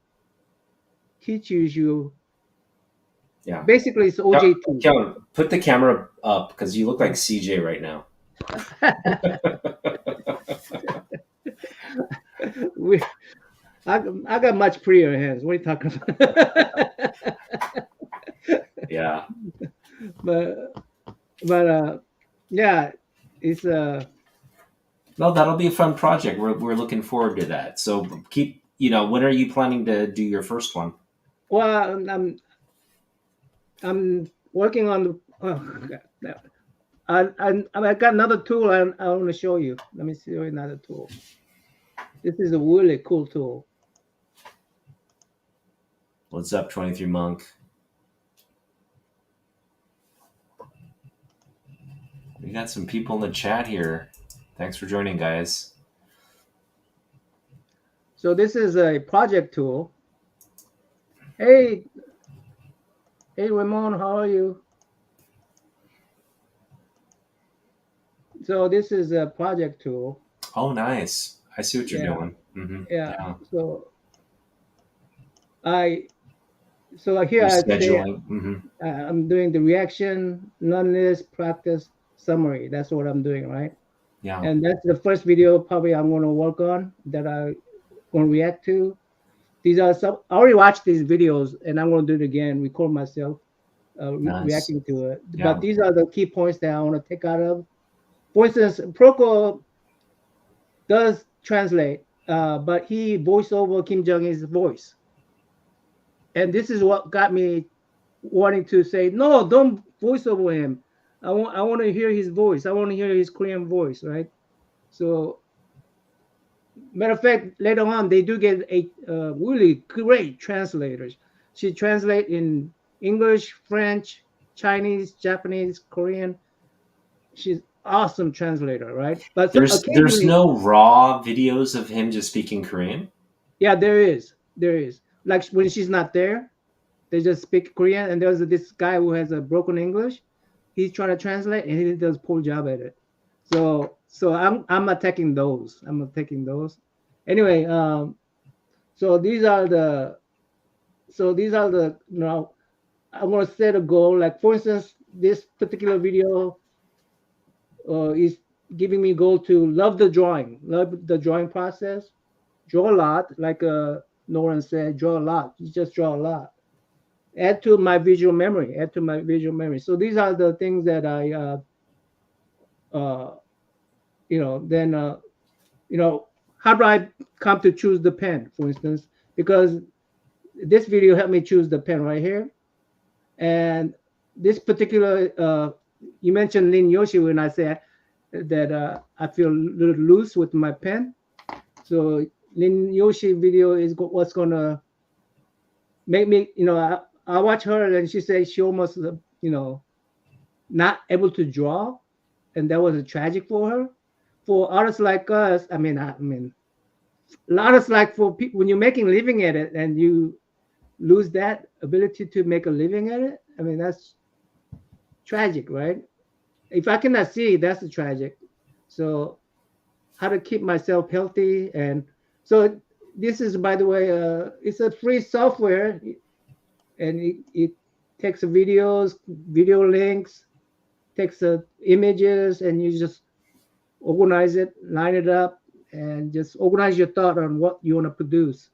Speaker 1: teaches you.
Speaker 2: Yeah.
Speaker 1: Basically, it's OJT.
Speaker 2: Kevin, put the camera up because you look like CJ right now.
Speaker 1: we, I got much prettier hands. What are you talking about?
Speaker 2: Yeah.
Speaker 1: but yeah, it's
Speaker 2: No, that'll be a fun project. We're looking forward to that. So keep, when are you planning to do your first one?
Speaker 1: well, I'm working on the. Oh, God. I got another tool I want to show you. Let me show you another tool. This is a really cool tool.
Speaker 2: What's up, 23 Monk? We got some people in the chat here. Thanks for joining, guys.
Speaker 1: So this is a project tool. Hey, Ramon, how are you? So this is a project tool.
Speaker 2: Oh, nice. I see what you're
Speaker 1: Yeah,
Speaker 2: doing. Mm-hmm.
Speaker 1: yeah.
Speaker 2: Yeah.
Speaker 1: So here
Speaker 2: You're
Speaker 1: I say
Speaker 2: scheduling. Mm-hmm.
Speaker 1: I'm doing the reaction, nonetheless practice summary. That's what I'm doing, right?
Speaker 2: Yeah.
Speaker 1: And that's the first video probably I'm going to work on that I going to react to. These are some. I already watched these videos, and I'm going to do it again. Record myself
Speaker 2: Nice.
Speaker 1: reacting to it.
Speaker 2: Yeah.
Speaker 1: But these are the key points that I want to take out of. For instance, Proko does translate, but he voiced over Kim Jong Il's voice, and this is what got me wanting to say, no, don't voice over him. I want to hear his voice. I want to hear his Korean voice, right? So, matter of fact, later on they do get a really great translators. She translate in English, French, Chinese, Japanese, Korean. She's awesome translator, right? But
Speaker 2: There's
Speaker 1: occasionally,
Speaker 2: no raw videos of him just speaking Korean.
Speaker 1: yeah, there is. Like when she's not there, they just speak Korean, and there's this guy who has a broken English. He's trying to translate, and he does poor job at it. So I'm attacking those. I'm attacking those. Anyway, so these are the I want to set a goal. Like for instance, this particular video is giving me goal to love the drawing process, draw a lot. Like Noran said, draw a lot. You just draw a lot. Add to my visual memory. Add to my visual memory. So these are the things that I uh, then how do I come to choose the pen, for instance? Because this video helped me choose the pen right here. And this particular, you mentioned Lin Yoshi when I said that I feel a little loose with my pen. So Lin Yoshi video is what's gonna make me, I watch her and she says she almost, not able to draw, and that was tragic for her. For artists like us, I mean, artists like for people when you're making living at it and you lose that ability to make a living at it, I mean that's tragic, right? If I cannot see, that's tragic. So how to keep myself healthy, and so this is, by the way, it's a free software, and it takes videos, video links, takes images, and you just organize it, line it up, and just organize your thought on what you want to produce.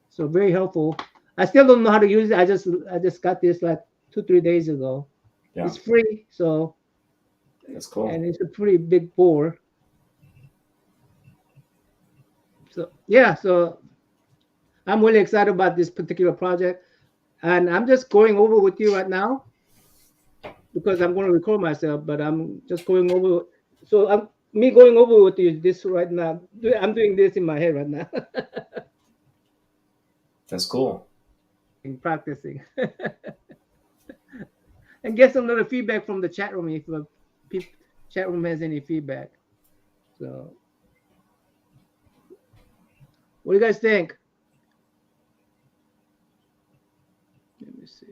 Speaker 1: So very helpful. I still don't know how to use it. I just got this like 2-3 days ago.
Speaker 2: Yeah.
Speaker 1: It's free, so
Speaker 2: That's cool.
Speaker 1: and it's a pretty big board. So yeah, so I'm really excited about this particular project, and I'm just going over with you right now because I'm going to record myself, but I'm just going over. So I'm me going over with you this right now. I'm doing this in my head right now.
Speaker 2: That's cool.
Speaker 1: Practicing and get some little feedback from the chat room if the chat room has any feedback. So what do you guys think? Let me see.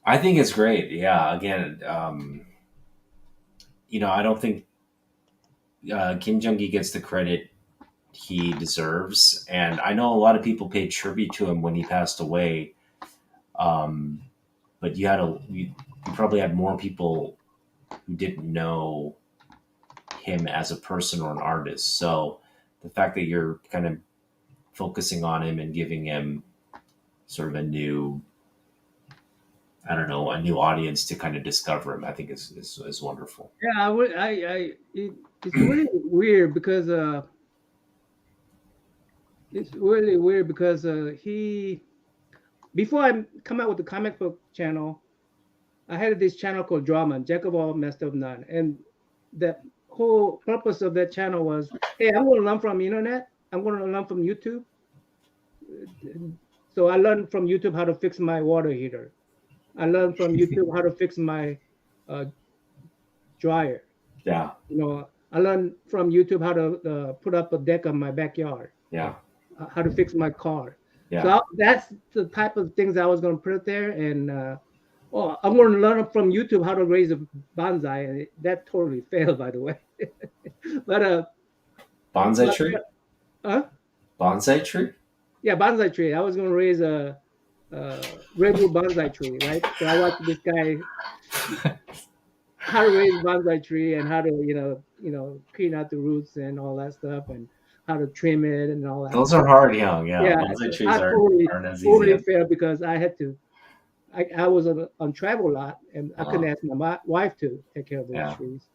Speaker 2: I think it's great. Yeah. Again, I don't think Kim Jong Gi gets the credit he deserves, and I know a lot of people paid tribute to him when he passed away. Um, but you probably had more people who didn't know him as a person or an artist. So the fact that you're kind of focusing on him and giving him sort of a new, I don't know, a new audience to kind of discover him, I think is wonderful.
Speaker 1: Yeah, I would. It's really weird because he before I come out with the comic book channel, I had this channel called Drama, Jack of all, messed up none, and the whole purpose of that channel was, hey, I'm going to learn from internet. I'm going to learn from YouTube. So I learned from YouTube how to fix my water heater. I learned from YouTube how to fix my uh, dryer.
Speaker 2: Yeah,
Speaker 1: I learned from YouTube how to put up a deck on my backyard,
Speaker 2: yeah,
Speaker 1: how to fix my car. So
Speaker 2: yeah.
Speaker 1: that's the type of things I was going to put there. And I'm going to learn from YouTube how to raise a bonsai, and that totally failed, by the way. but
Speaker 2: Bonsai
Speaker 1: but
Speaker 2: tree,
Speaker 1: uh,
Speaker 2: bonsai tree.
Speaker 1: yeah, bonsai tree. I was going to raise a redwood bonsai tree, right? So I watched this guy how to raise bonsai tree and how to clean out the roots and all that stuff and how to trim it and all that
Speaker 2: Those
Speaker 1: stuff.
Speaker 2: are hard, young. Yeah,
Speaker 1: Yeah,
Speaker 2: bonsai
Speaker 1: so
Speaker 2: trees
Speaker 1: I
Speaker 2: aren't as easy
Speaker 1: totally
Speaker 2: as.
Speaker 1: failed because I had to. I was on travel a lot and I couldn't
Speaker 2: Uh,
Speaker 1: ask my wife to take care of those
Speaker 2: yeah,
Speaker 1: trees,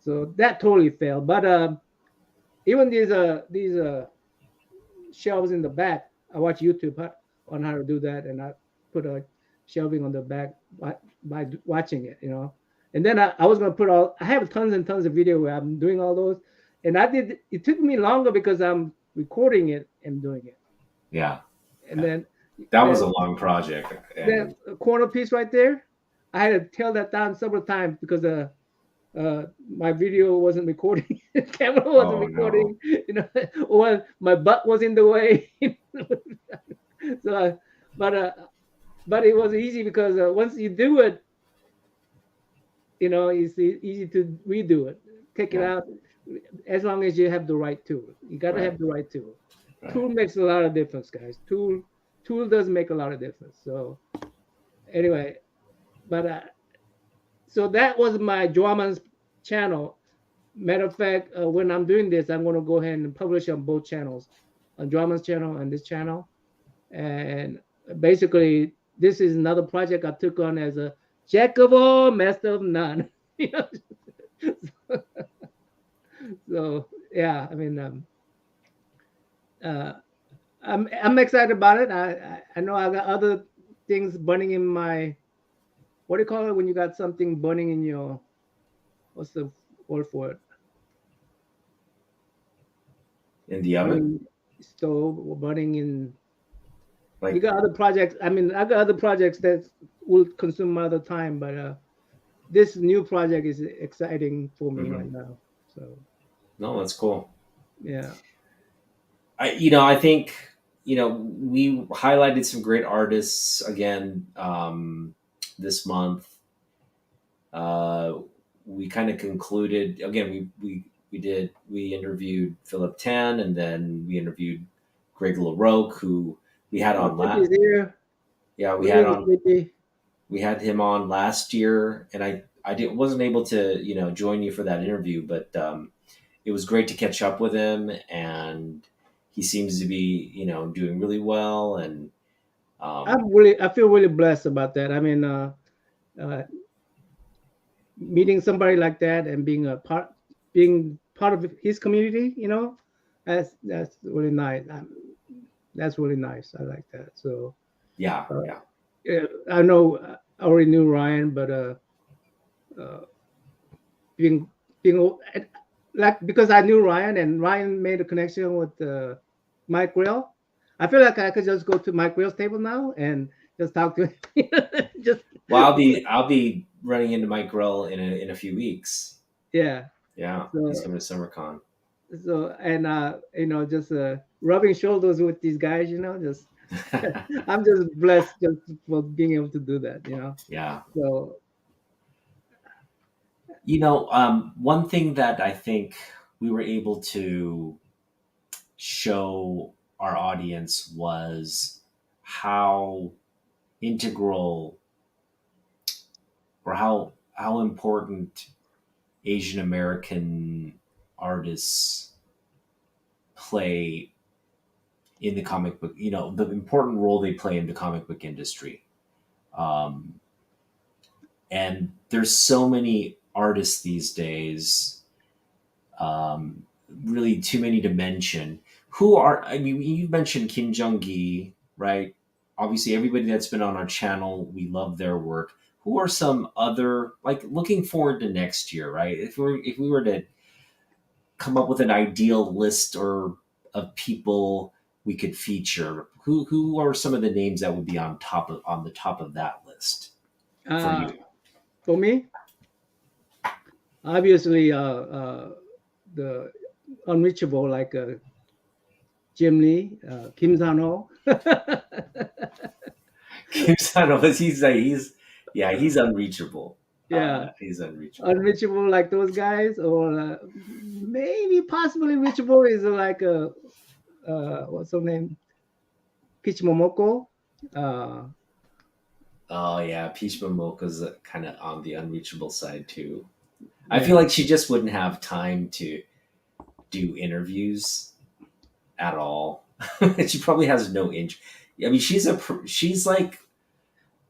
Speaker 1: so that totally failed. But even these shelves in the back, I watch YouTube on how to do that, and I put a shelving on the back by watching it, And then I was gonna put all. I have tons and tons of video where I'm doing all those, and I did. It took me longer because I'm recording it and doing it,
Speaker 2: yeah,
Speaker 1: and
Speaker 2: yeah.
Speaker 1: then
Speaker 2: That was a
Speaker 1: that
Speaker 2: long project,
Speaker 1: that
Speaker 2: and
Speaker 1: corner piece right there, I had to tail that down several times because my video wasn't recording, the camera wasn't
Speaker 2: oh no,
Speaker 1: recording, or my butt was in the way. so, but it was easy because once you do it, it's easy to redo it, take it
Speaker 2: yeah,
Speaker 1: out, as long as you have the right tool. You got to
Speaker 2: right,
Speaker 1: have the right tool.
Speaker 2: right.
Speaker 1: Tool makes a lot of difference, guys. Tool does make a lot of difference. So anyway, but so that was my Draman's channel. Matter of fact, when I'm doing this, I'm going to go ahead and publish on both channels, on Draman's channel and this channel. And basically, this is another project I took on as a jack of all, master of none. You know? So yeah, I mean, uh, I'm excited about it. I know I got other things burning in my, what do you call it when you got something burning in your, what's the word for it?
Speaker 2: In the oven,
Speaker 1: Burning stove or burning in. You
Speaker 2: like.
Speaker 1: got other projects. I mean, I got other projects that will consume my other time, but this new project is exciting for me
Speaker 2: Mhm.
Speaker 1: right now. So
Speaker 2: No, that's cool.
Speaker 1: yeah,
Speaker 2: I think we highlighted some great artists again this month. Uh, we kind of concluded again. We interviewed Philip Tan, and then we interviewed Greg LaRoque, who we had
Speaker 1: oh,
Speaker 2: on
Speaker 1: Tippy's
Speaker 2: last.
Speaker 1: here.
Speaker 2: Yeah, we had
Speaker 1: Greetings,
Speaker 2: on
Speaker 1: Tippy.
Speaker 2: we had him on last year, and I wasn't able to join you for that interview, but it was great to catch up with him, and he seems to be doing really well, and um,
Speaker 1: I feel really blessed about that. I mean, uh, meeting somebody like that and being part of his community, that's really nice. That's really nice. I like that. So
Speaker 2: yeah,
Speaker 1: uh,
Speaker 2: yeah,
Speaker 1: yeah, I know I already knew Ryan, but uh, being being like, because I knew Ryan and Ryan made a connection with Mike Grill. I feel like I could just go to Mike Grill's table now and just talk to him. Just
Speaker 2: well, I'll be running into Mike Grill in a few weeks.
Speaker 1: yeah.
Speaker 2: Yeah, he's
Speaker 1: So
Speaker 2: coming to SummerCon.
Speaker 1: and just rubbing shoulders with these guys, just I'm just blessed just for being able to do that,
Speaker 2: Yeah.
Speaker 1: So,
Speaker 2: One thing that I think we were able to show our audience was how integral, or how important Asian American artists play in the comic book, the important role they play in the comic book industry. Um, and there's so many artists these days, um, really too many to mention. I mean, you mentioned Kim Jong Gi, right? Obviously, everybody that's been on our channel, we love their work. Who are some other, like, looking forward to next year, right? If we were to come up with an ideal list or of people we could feature, who are some of the names that would be on the top of that list for
Speaker 1: uh,
Speaker 2: you?
Speaker 1: for me, obviously, the unreachable, like Jim Lee, Kim San-ho.
Speaker 2: Kim Sano, he's unreachable.
Speaker 1: Yeah,
Speaker 2: He's unreachable.
Speaker 1: unreachable like those guys, or maybe possibly reachable is like a what's her name, Peach Momoko. Uh,
Speaker 2: Oh yeah, Peach Momoko's kind of on the unreachable side too. I feel
Speaker 1: yeah,
Speaker 2: like she just wouldn't have time to do interviews at all. She probably has no interest. I mean, she's like,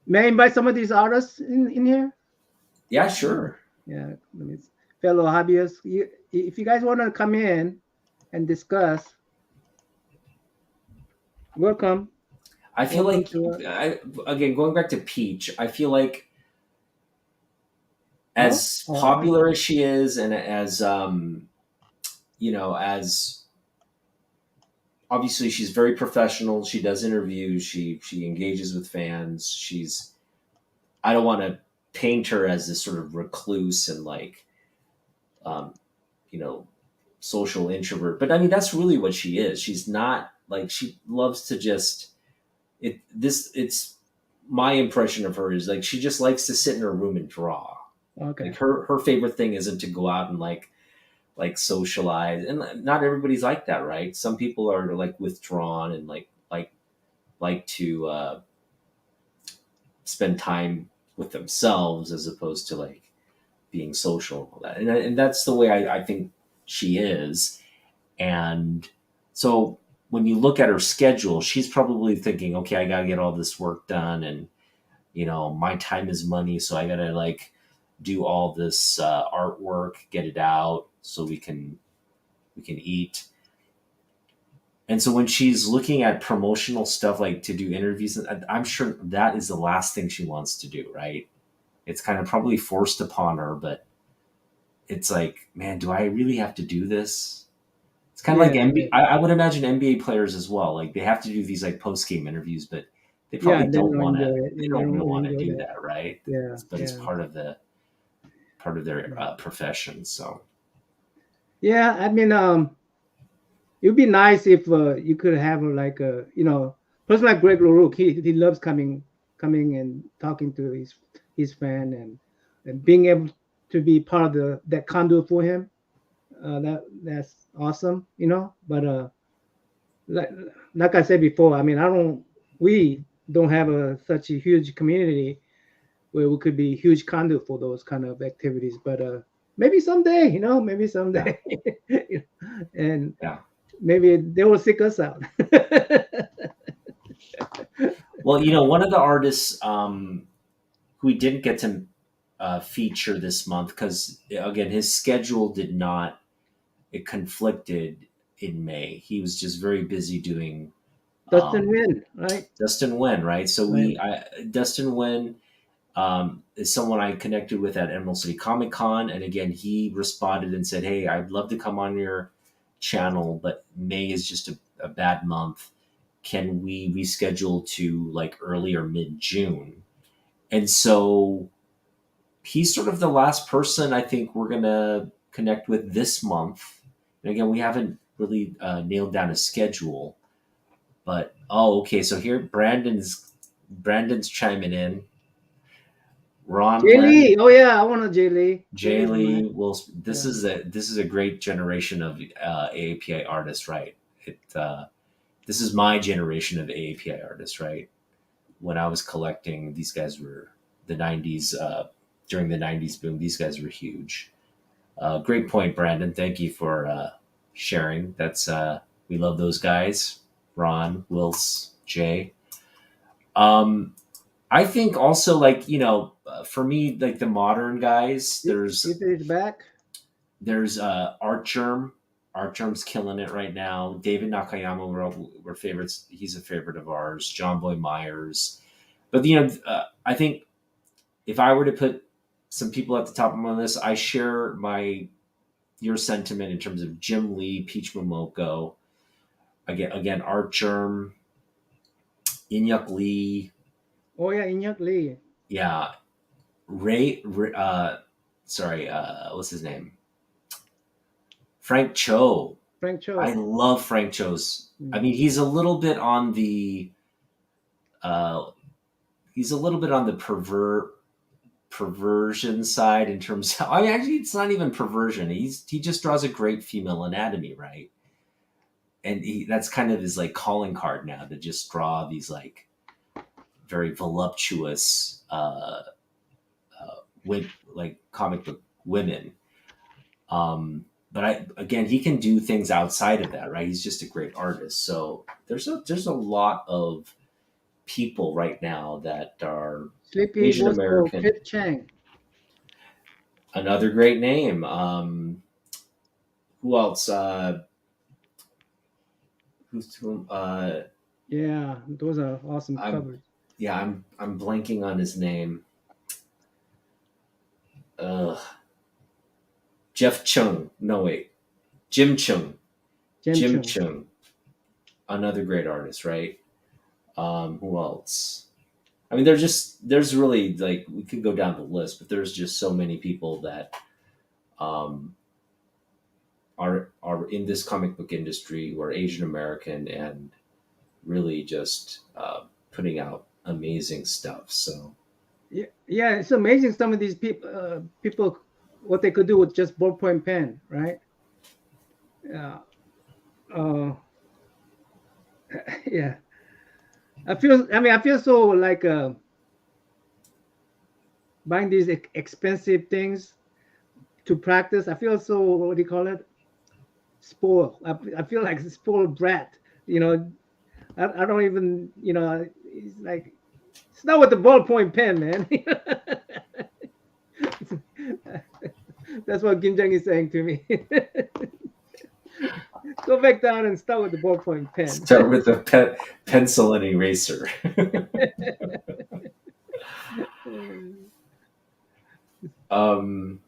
Speaker 1: may I invite some of these artists in here?
Speaker 2: yeah,
Speaker 1: Uh,
Speaker 2: sure.
Speaker 1: yeah, let me, fellow hobbyists. If you guys want to come in and discuss, welcome,
Speaker 2: I feel
Speaker 1: welcome
Speaker 2: like,
Speaker 1: to.
Speaker 2: again, going back to Peach, I feel like
Speaker 1: Oh,
Speaker 2: as popular as she is, and as obviously she's very professional. She does interviews. She engages with fans. I don't want to paint her as this sort of recluse and like, um, you know, social introvert. But I mean, that's really what she is. She's not like, she loves to just it's my impression of her is like she just likes to sit in her room and draw.
Speaker 1: okay.
Speaker 2: Like her favorite thing isn't to go out and like socialize, and not everybody's like that, right? Some people are like withdrawn and like to spend time with themselves as opposed to like being social and all that. And that's the way I think she is. And so when you look at her schedule, she's probably thinking, okay, I got to get all this work done. And, my time is money. So I got to like do all this artwork, get it out so we can eat. And so when she's looking at promotional stuff, like to do interviews, I'm sure that is the last thing she wants to do, right? It's kind of probably forced upon her, but it's like, man, do I really have to do this? It's kind of
Speaker 1: Yeah,
Speaker 2: like
Speaker 1: yeah,
Speaker 2: I would imagine NBA players as well. Like they have to do these like post game interviews, but they
Speaker 1: yeah.
Speaker 2: probably
Speaker 1: They
Speaker 2: don't
Speaker 1: don't
Speaker 2: want to.
Speaker 1: enjoy it.
Speaker 2: They
Speaker 1: They
Speaker 2: don't
Speaker 1: don't
Speaker 2: really
Speaker 1: really
Speaker 2: want to
Speaker 1: enjoy
Speaker 2: do
Speaker 1: that.
Speaker 2: that, right?
Speaker 1: Yeah,
Speaker 2: But it's
Speaker 1: yeah,
Speaker 2: part of their
Speaker 1: yeah.
Speaker 2: profession. So
Speaker 1: Yeah, I mean, it would be nice if you could have like a person like Greg LaRoque. He loves coming and talking to his fan, and being able to be part of that conduit for him. That's awesome, But like like I said before, I mean, we don't have such a huge community where we could be huge conduit for those kind of activities. But maybe someday, maybe
Speaker 2: yeah,
Speaker 1: someday, and
Speaker 2: yeah.
Speaker 1: maybe they will seek us out.
Speaker 2: Well, one of the artists who we didn't get to feature this month because again his schedule did not, it conflicted in May. He was just very busy doing
Speaker 1: Dustin
Speaker 2: um,
Speaker 1: Win, right?
Speaker 2: Dustin Wen, right? So
Speaker 1: Right.
Speaker 2: Dustin Wen is someone I connected with at Emerald City Comic Con, and again he responded and said, "Hey, I'd love to come on your channel, but May is just a bad month. Can we reschedule to like early or mid June?" And so he's sort of the last person I think we're gonna connect with this month. And again, we haven't really nailed down a schedule, But okay. So here, Brandon's chiming in. Ron
Speaker 1: Jay
Speaker 2: Len,
Speaker 1: Lee. Oh yeah, I want a Jay Lee. Jay
Speaker 2: Jay
Speaker 1: Lee's nice.
Speaker 2: Lee. Will this
Speaker 1: Yeah.
Speaker 2: is a great generation of AAPI artists, right? This is my generation of AAPI artists, right? When I was collecting, these guys were the '90s. During the '90s boom, these guys were huge. Great point, Brandon. Thank you for sharing. That's we love those guys. Ron, Wills, Jay. Um, I think also like for me like the modern guys.
Speaker 1: Ether is back.
Speaker 2: There's Art Germ. Art Germ's killing it right now. David Nakayama, we're favorites. He's a favorite of ours. John Boy Myers. But I think if I were to put some people at the top of my list, I share your sentiment in terms of Jim Lee, Peach Momoko, again Art Germ, Inyuk Lee,
Speaker 1: Oh yeah, Inyuk Lee.
Speaker 2: yeah, sorry, what's his name? Frank Cho.
Speaker 1: Frank
Speaker 2: I
Speaker 1: Cho.
Speaker 2: love Frank Cho's. I
Speaker 1: Mm.
Speaker 2: mean, he's a little bit on the uh, perversion side in terms of, I mean, actually it's not even perversion. He just draws a great female anatomy, right? And that's kind of his like calling card now, to just draw these like very voluptuous like comic book women. But again, he can do things outside of that, right? He's just a great artist. So there's a lot of people right now that are
Speaker 1: Sleepy
Speaker 2: Asian
Speaker 1: Bosco,
Speaker 2: American.
Speaker 1: Kit Chang.
Speaker 2: Another great name. Who else? Who's who?
Speaker 1: Yeah, those are awesome
Speaker 2: I'm
Speaker 1: covers.
Speaker 2: yeah, I'm blanking on his name. Ugh. Jeff Chung. No wait, Jim Chung.
Speaker 1: Jim
Speaker 2: Jim
Speaker 1: Chung.
Speaker 2: Chung. Another great artist, right? Who else? I mean, there's really like we could go down the list, but there's just so many people that um, are in this comic book industry who are Asian American and really just putting out amazing stuff. So
Speaker 1: Yeah, yeah, it's amazing some of these people what they could do with just ballpoint pen, right? Yeah. Uh, yeah. I feel so like buying these expensive things to practice. I feel so, what do you call it? Spoiled. I feel like a spoiled brat. You know, I don't even, it's like, it's not with the ballpoint pen, man. That's what Ginjang is saying to me. Go back down and start with the ballpoint pen.
Speaker 2: start with a pencil and eraser. um,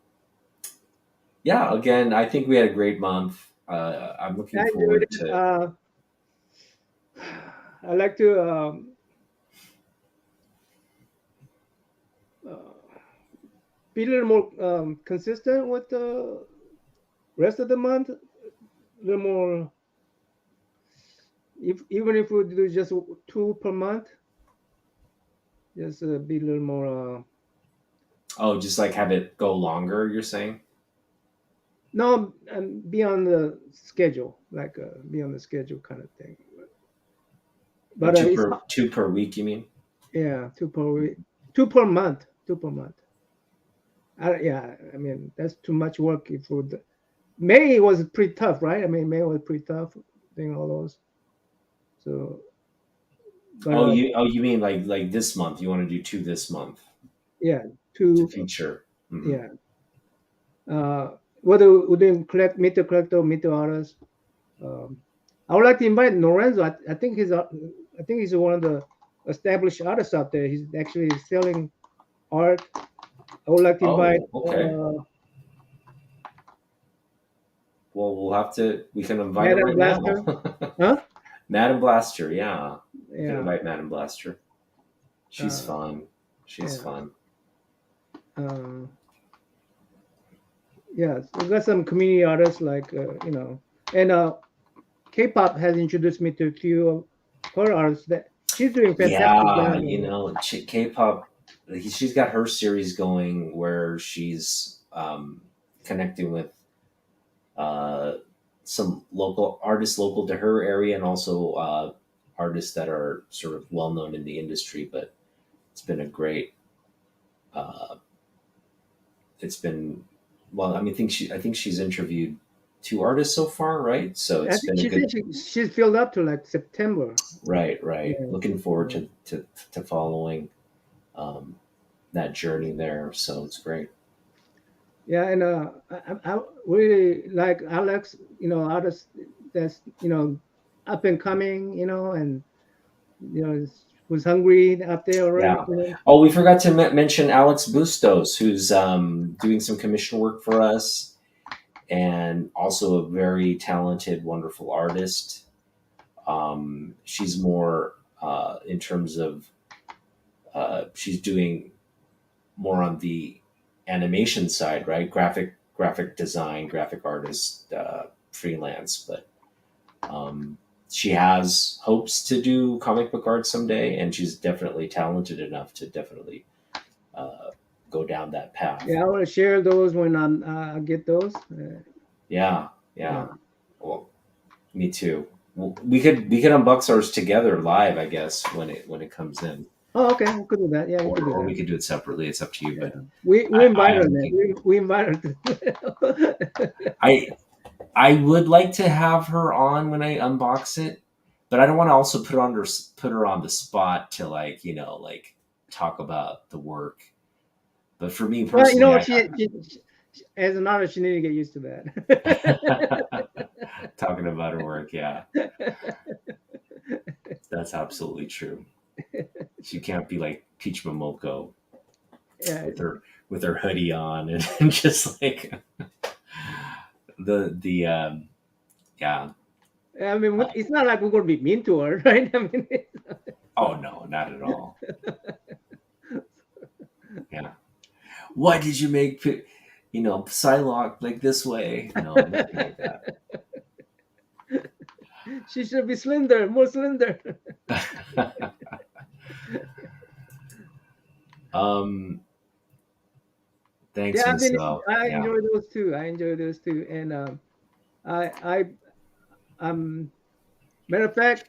Speaker 2: yeah, again, I think we had a great month. I'm
Speaker 1: I
Speaker 2: looking
Speaker 1: enjoyed
Speaker 2: forward
Speaker 1: it.
Speaker 2: to.
Speaker 1: I like to uh, be a little more consistent with the rest of the month. A little more, even if we do just two per month, just be a little more.
Speaker 2: Oh, just like have it go longer. You're saying?
Speaker 1: No, and be on the schedule, like be on the schedule kind of thing.
Speaker 2: Oh,
Speaker 1: But it's
Speaker 2: two per week. You mean?
Speaker 1: yeah, two per week, two per month, two per month. Yeah, I mean that's too much work. If would May was pretty tough, right? I mean May was pretty tough doing all those. So, but
Speaker 2: Oh, you mean like this month? You want to do two this month
Speaker 1: yeah,
Speaker 2: to
Speaker 1: two
Speaker 2: feature? Hmm.
Speaker 1: yeah. Whether we doing meet the collector, meet the artists. Um, I would like to invite Lorenzo. I think he's one of the established artists out there. He's actually selling art. I would like to invite
Speaker 2: Oh, okay. Well, we can invite him
Speaker 1: Madam
Speaker 2: right
Speaker 1: Blaster.
Speaker 2: now.
Speaker 1: Huh?
Speaker 2: Madam Blaster, yeah. We can
Speaker 1: Yeah.
Speaker 2: invite Madam Blaster. She's
Speaker 1: Uh,
Speaker 2: fun. She's
Speaker 1: yeah.
Speaker 2: fun.
Speaker 1: Um, yeah. So we got some community artists like and K-pop has introduced me to quite her artist. That she's doing fantastic
Speaker 2: Yeah,
Speaker 1: job.
Speaker 2: you know, K-pop. She's got her series going where she's connecting with uh, some local artists local to her area, and also artists that are sort of well known in the industry. But it's been a great. Uh, it's been well. I mean, I think she's interviewed two artists so far, right? So
Speaker 1: I
Speaker 2: it's
Speaker 1: think
Speaker 2: been a
Speaker 1: she
Speaker 2: good.
Speaker 1: said she's filled up to like September.
Speaker 2: Right, right.
Speaker 1: Yeah.
Speaker 2: Looking forward to following um, that journey there. So it's great.
Speaker 1: Yeah, and I really like Alex, artist that's up and coming, and was hungry up there already.
Speaker 2: Yeah. Oh, we forgot to mention Alex Bustos, who's doing some commission work for us, and also a very talented, wonderful artist. She's more in terms of she's doing more on the animation side, right? Graphic design, graphic artist, freelance, but um, she has hopes to do comic book art someday, and she's definitely talented enough to definitely uh, go down that path.
Speaker 1: Yeah, I want to share those when I get those.
Speaker 2: Yeah,
Speaker 1: Yeah.
Speaker 2: yeah. Well, me too. We could unbox ours together live, I guess, when it comes in,
Speaker 1: Oh, okay, we could do that. Yeah, we could do
Speaker 2: or we
Speaker 1: that.
Speaker 2: could do it separately. It's up to you.
Speaker 1: Yeah,
Speaker 2: But
Speaker 1: we
Speaker 2: I
Speaker 1: invite her.
Speaker 2: am
Speaker 1: Then.
Speaker 2: looking.
Speaker 1: We invite her. To...
Speaker 2: I would like to have her on when I unbox it, but I don't want to also put her on the spot to like talk about the work. But for me
Speaker 1: Well,
Speaker 2: personally,
Speaker 1: as an artist, she need to get used to that.
Speaker 2: talking about her work, yeah, that's absolutely true. She can't be like Peach Momoko
Speaker 1: Yeah.
Speaker 2: with her hoodie on and just like the yeah.
Speaker 1: I mean, it's not like we're going to be mean to her, right? I mean,
Speaker 2: Oh no, not at all. Yeah. Why did you make Psylocke like this way? No, nothing like
Speaker 1: she should be slender, more slender.
Speaker 2: that. um, thanks,
Speaker 1: Yeah, I
Speaker 2: Miss
Speaker 1: mean,
Speaker 2: L.
Speaker 1: I
Speaker 2: Yeah,
Speaker 1: enjoy those too. I enjoy those too, and I, I, matter of fact,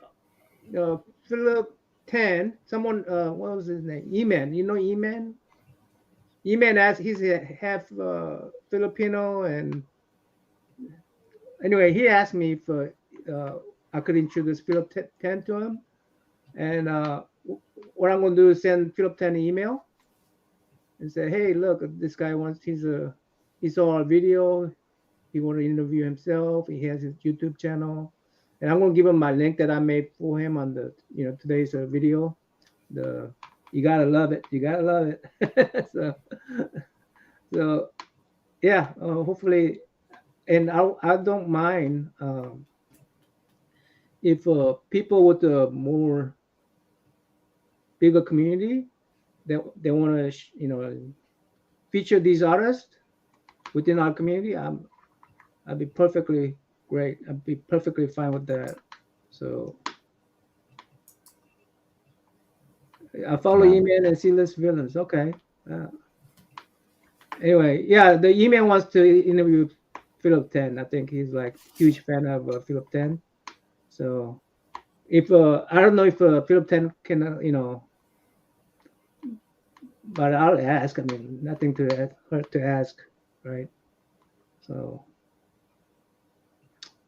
Speaker 1: Philip Tan, someone, what was his name? E-Man, E-Man. E-Man asked, he's half Filipino, and anyway, he asked me if I could introduce Philip Tan to him, and what I'm going to do is send Philip Tan an email and say, hey, look, this guy wants, he saw our video, he want to interview himself, he has his YouTube channel, and I'm going to give him my link that I made for him on the, today's video. The You gotta love it, you gotta love it. So yeah, hopefully, and I don't mind if people with a more bigger community that they want to feature these artists within our community. I'd be perfectly great. I'd be perfectly fine with that. So I follow
Speaker 2: yeah,
Speaker 1: email and see list villains. Okay. Uh, anyway, yeah, the email wants to interview Philip Ten. I think he's like huge fan of Philip Ten. So if I don't know if Philip Ten can but I'll ask. I mean, nothing to hurt to ask, right? So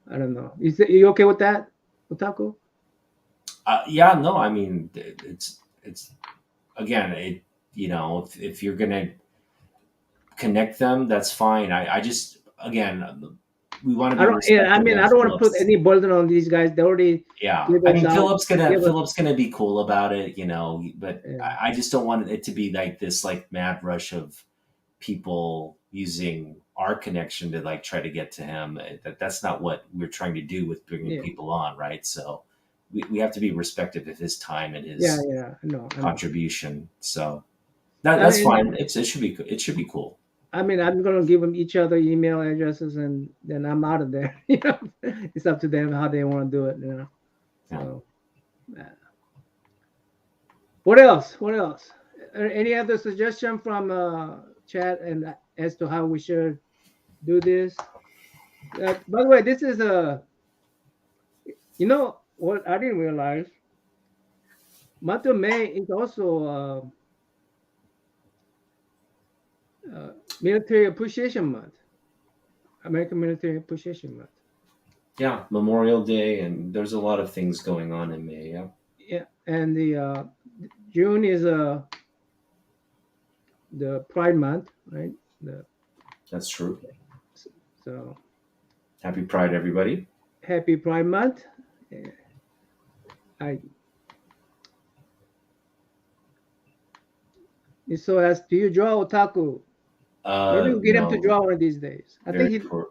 Speaker 1: I don't know. You okay with that, Otaku?
Speaker 2: yeah. No, I mean it's again if you're gonna connect them, that's fine. I just again we want to
Speaker 1: I
Speaker 2: be
Speaker 1: don't. Yeah, I
Speaker 2: respectful
Speaker 1: mean, I
Speaker 2: of
Speaker 1: don't want to put
Speaker 2: Phillips.
Speaker 1: any burden on these guys. They already
Speaker 2: Yeah,
Speaker 1: give
Speaker 2: I
Speaker 1: us
Speaker 2: mean
Speaker 1: out. Give us.
Speaker 2: Philip's gonna be cool about it, but
Speaker 1: Yeah.
Speaker 2: I just don't want it to be like this like mad rush of people using our connection to like try to get to him. That's not what we're trying to do with bringing
Speaker 1: Yeah.
Speaker 2: people on, right? So we have to be respectful of his time and
Speaker 1: Yeah.
Speaker 2: his
Speaker 1: Yeah. I know.
Speaker 2: contribution. So
Speaker 1: I
Speaker 2: that's
Speaker 1: mean,
Speaker 2: fine. It should be cool.
Speaker 1: I'm gonna give them each other email addresses, and then I'm out of there. It's up to them how they want to do it.
Speaker 2: Yeah.
Speaker 1: So Uh, What else? What else? Any other suggestion from chat and as to how we should do this? By the way, this is a you know what I didn't realize. Month of May is also Military Appreciation Month, American Military Appreciation Month.
Speaker 2: Yeah, Memorial Day, and there's a lot of things going on in May. Yeah,
Speaker 1: Yeah, and the June is the Pride Month, right? The,
Speaker 2: that's true.
Speaker 1: so
Speaker 2: Happy Pride, everybody.
Speaker 1: happy Pride Month. I so as do you draw, Otaku? Maybe we'll get him to
Speaker 2: No,
Speaker 1: draw one of these days. I think
Speaker 2: very poor.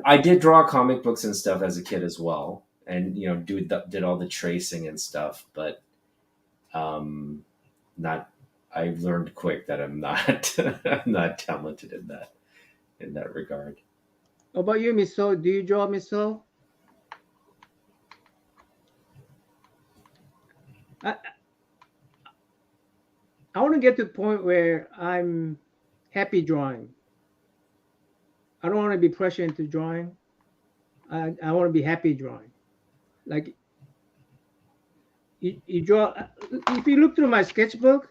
Speaker 2: I did draw comic books and stuff as a kid as well, and did all the tracing and stuff, but not. I learned quick that I'm not I'm not talented in that regard.
Speaker 1: How about you, Miso? Do you draw, Miso? I I want to get to the point where I'm happy drawing. I don't want to be pressured into drawing. I want to be happy drawing. Like you draw. If you look through my sketchbook,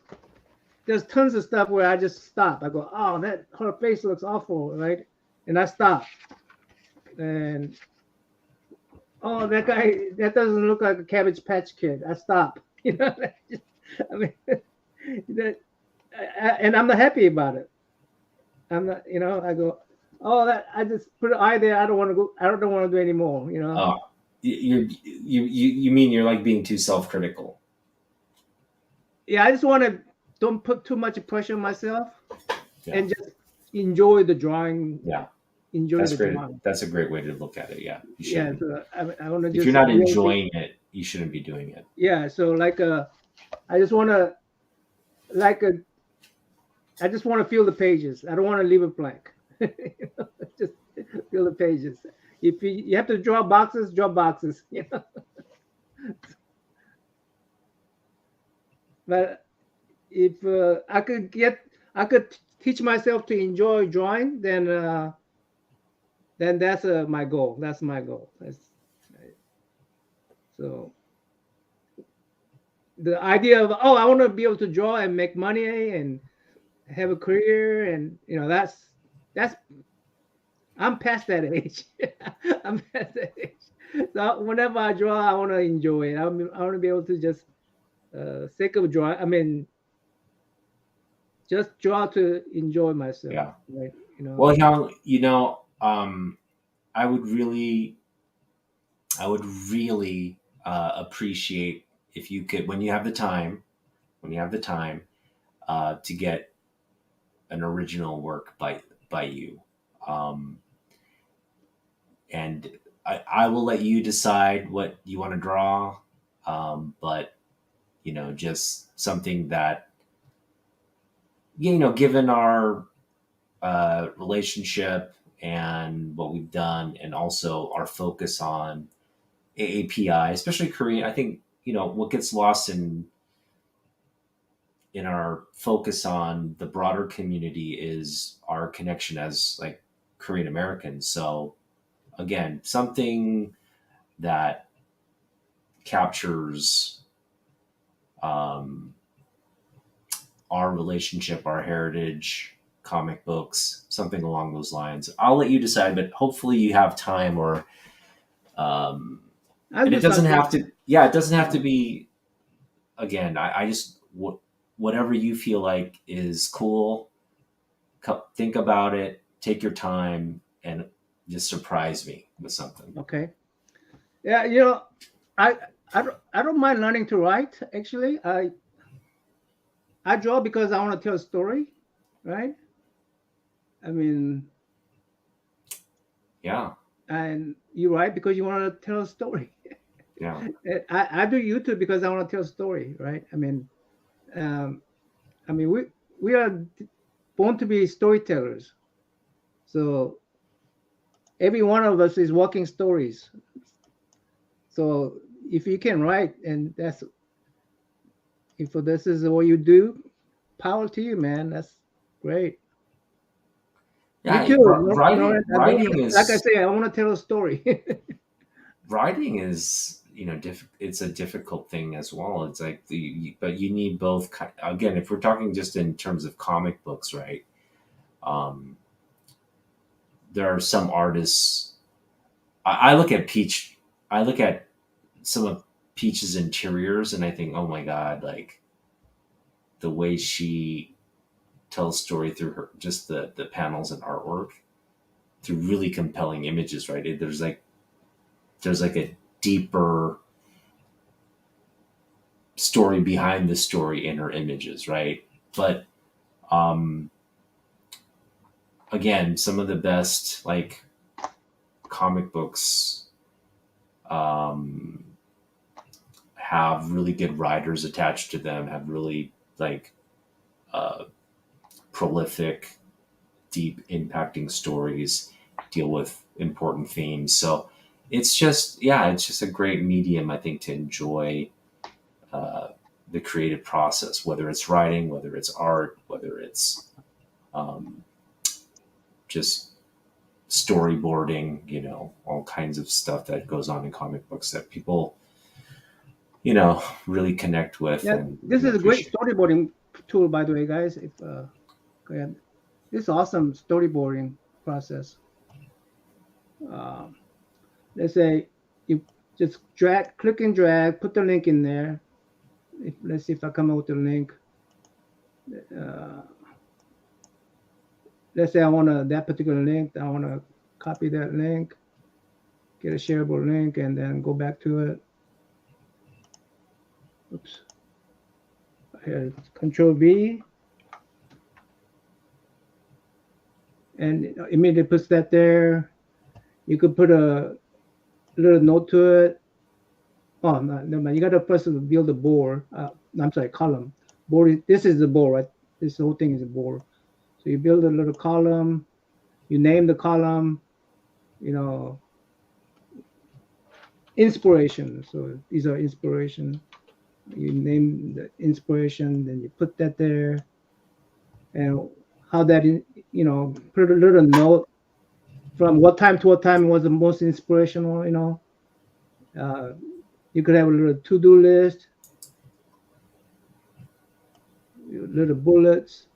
Speaker 1: there's tons of stuff where I just stop. I go, oh, that her face looks awful, right? And I stop. And oh, that guy, that doesn't look like a Cabbage Patch Kid. I stop. You know, I mean, that, and I'm not happy about it. I'm not, I go, oh, that I just put an eye there. I don't want to go. I don't want to do anymore.
Speaker 2: Oh, you mean you're like being too self-critical?
Speaker 1: Yeah, I just want to don't put too much pressure on myself,
Speaker 2: Yeah.
Speaker 1: and just enjoy the drawing.
Speaker 2: Yeah,
Speaker 1: Enjoy
Speaker 2: that's
Speaker 1: the
Speaker 2: great.
Speaker 1: drawing.
Speaker 2: That's a great way to look at it. Yeah, you
Speaker 1: Yeah,
Speaker 2: should.
Speaker 1: so I want to just.
Speaker 2: If you're not enjoying it, you shouldn't be doing it.
Speaker 1: Yeah, so like I just want to like a. I just want to feel the pages. I don't want to leave it blank. Just feel the pages. If you have to draw boxes, draw boxes. But if I could teach myself to enjoy drawing, then that's my goal. That's my goal. So the idea of I want to be able to draw and make money and have a career, and that's I'm past that age. I'm past that age. So whenever I draw, I want to enjoy it. I want to be able to just sake of drawing. I mean, just draw to enjoy myself.
Speaker 2: Yeah.
Speaker 1: Right.
Speaker 2: Well, I would really appreciate if you could, when you have the time, to get an original work by you, and I will let you decide what you want to draw, but just something that given our relationship and what we've done, and also our focus on AAPI, especially Korean. I think what gets lost in our focus on the broader community is our connection as like Korean Americans. So again, something that captures our relationship, our heritage, comic books, something along those lines. I'll let you decide, but hopefully you have time, or and it doesn't have to. Yeah, it doesn't have to be. Again, I just whatever you feel like is cool. Think about it. Take your time and just surprise me with something.
Speaker 1: Okay. Yeah, I don't mind learning to write. Actually, I draw because I want to tell a story, right? I mean,
Speaker 2: yeah.
Speaker 1: And you write because you want to tell a story.
Speaker 2: Yeah.
Speaker 1: I do YouTube because I want to tell a story, right? We are born to be storytellers. So every one of us is walking stories. So if you can write, and that's if this is what you do, power to you, man. That's great. Me
Speaker 2: Yeah,
Speaker 1: too. I don't
Speaker 2: writing
Speaker 1: like I
Speaker 2: is
Speaker 1: say, I want to tell a story.
Speaker 2: writing is it's a difficult thing as well. It's like but you need both. Again, if we're talking just in terms of comic books, right? Um, there are some artists. I look at Peach. I look at some of Peach's interiors, and I think, oh my god, like the way she tells story through her just the panels and artwork through really compelling images, right? There's like a deeper story behind the story in her images, right? But um, again, some of the best like comic books um, have really good writers attached to them, have really like uh, prolific, deep, impacting stories, deal with important themes. So it's just a great medium, I think, to enjoy uh, the creative process, whether it's writing, whether it's art, whether it's um, just storyboarding, all kinds of stuff that goes on in comic books that people, really connect with
Speaker 1: Yeah,
Speaker 2: and
Speaker 1: this is a great
Speaker 2: appreciate.
Speaker 1: storyboarding tool, by the way, guys. If go ahead. This is awesome storyboarding process. Um, let's say you just click and drag, put the link in there. Let's see if I come up with the link. Uh, let's say I want that particular link. I want to copy that link, get a shareable link, and then go back to it. Oops. Here, Control V, and it immediately puts that there. You could put a little note to it. Oh, no, never mind. You got to first build a board. I'm sorry, column. Board. This is the board, right? This whole thing is a board. So you build a little column. You name the column. You know, inspiration. So these are inspiration. You name the inspiration, then you put that there, and how that put a little note from what time to what time was the most inspirational. Uh, you could have a little to-do list, little bullets.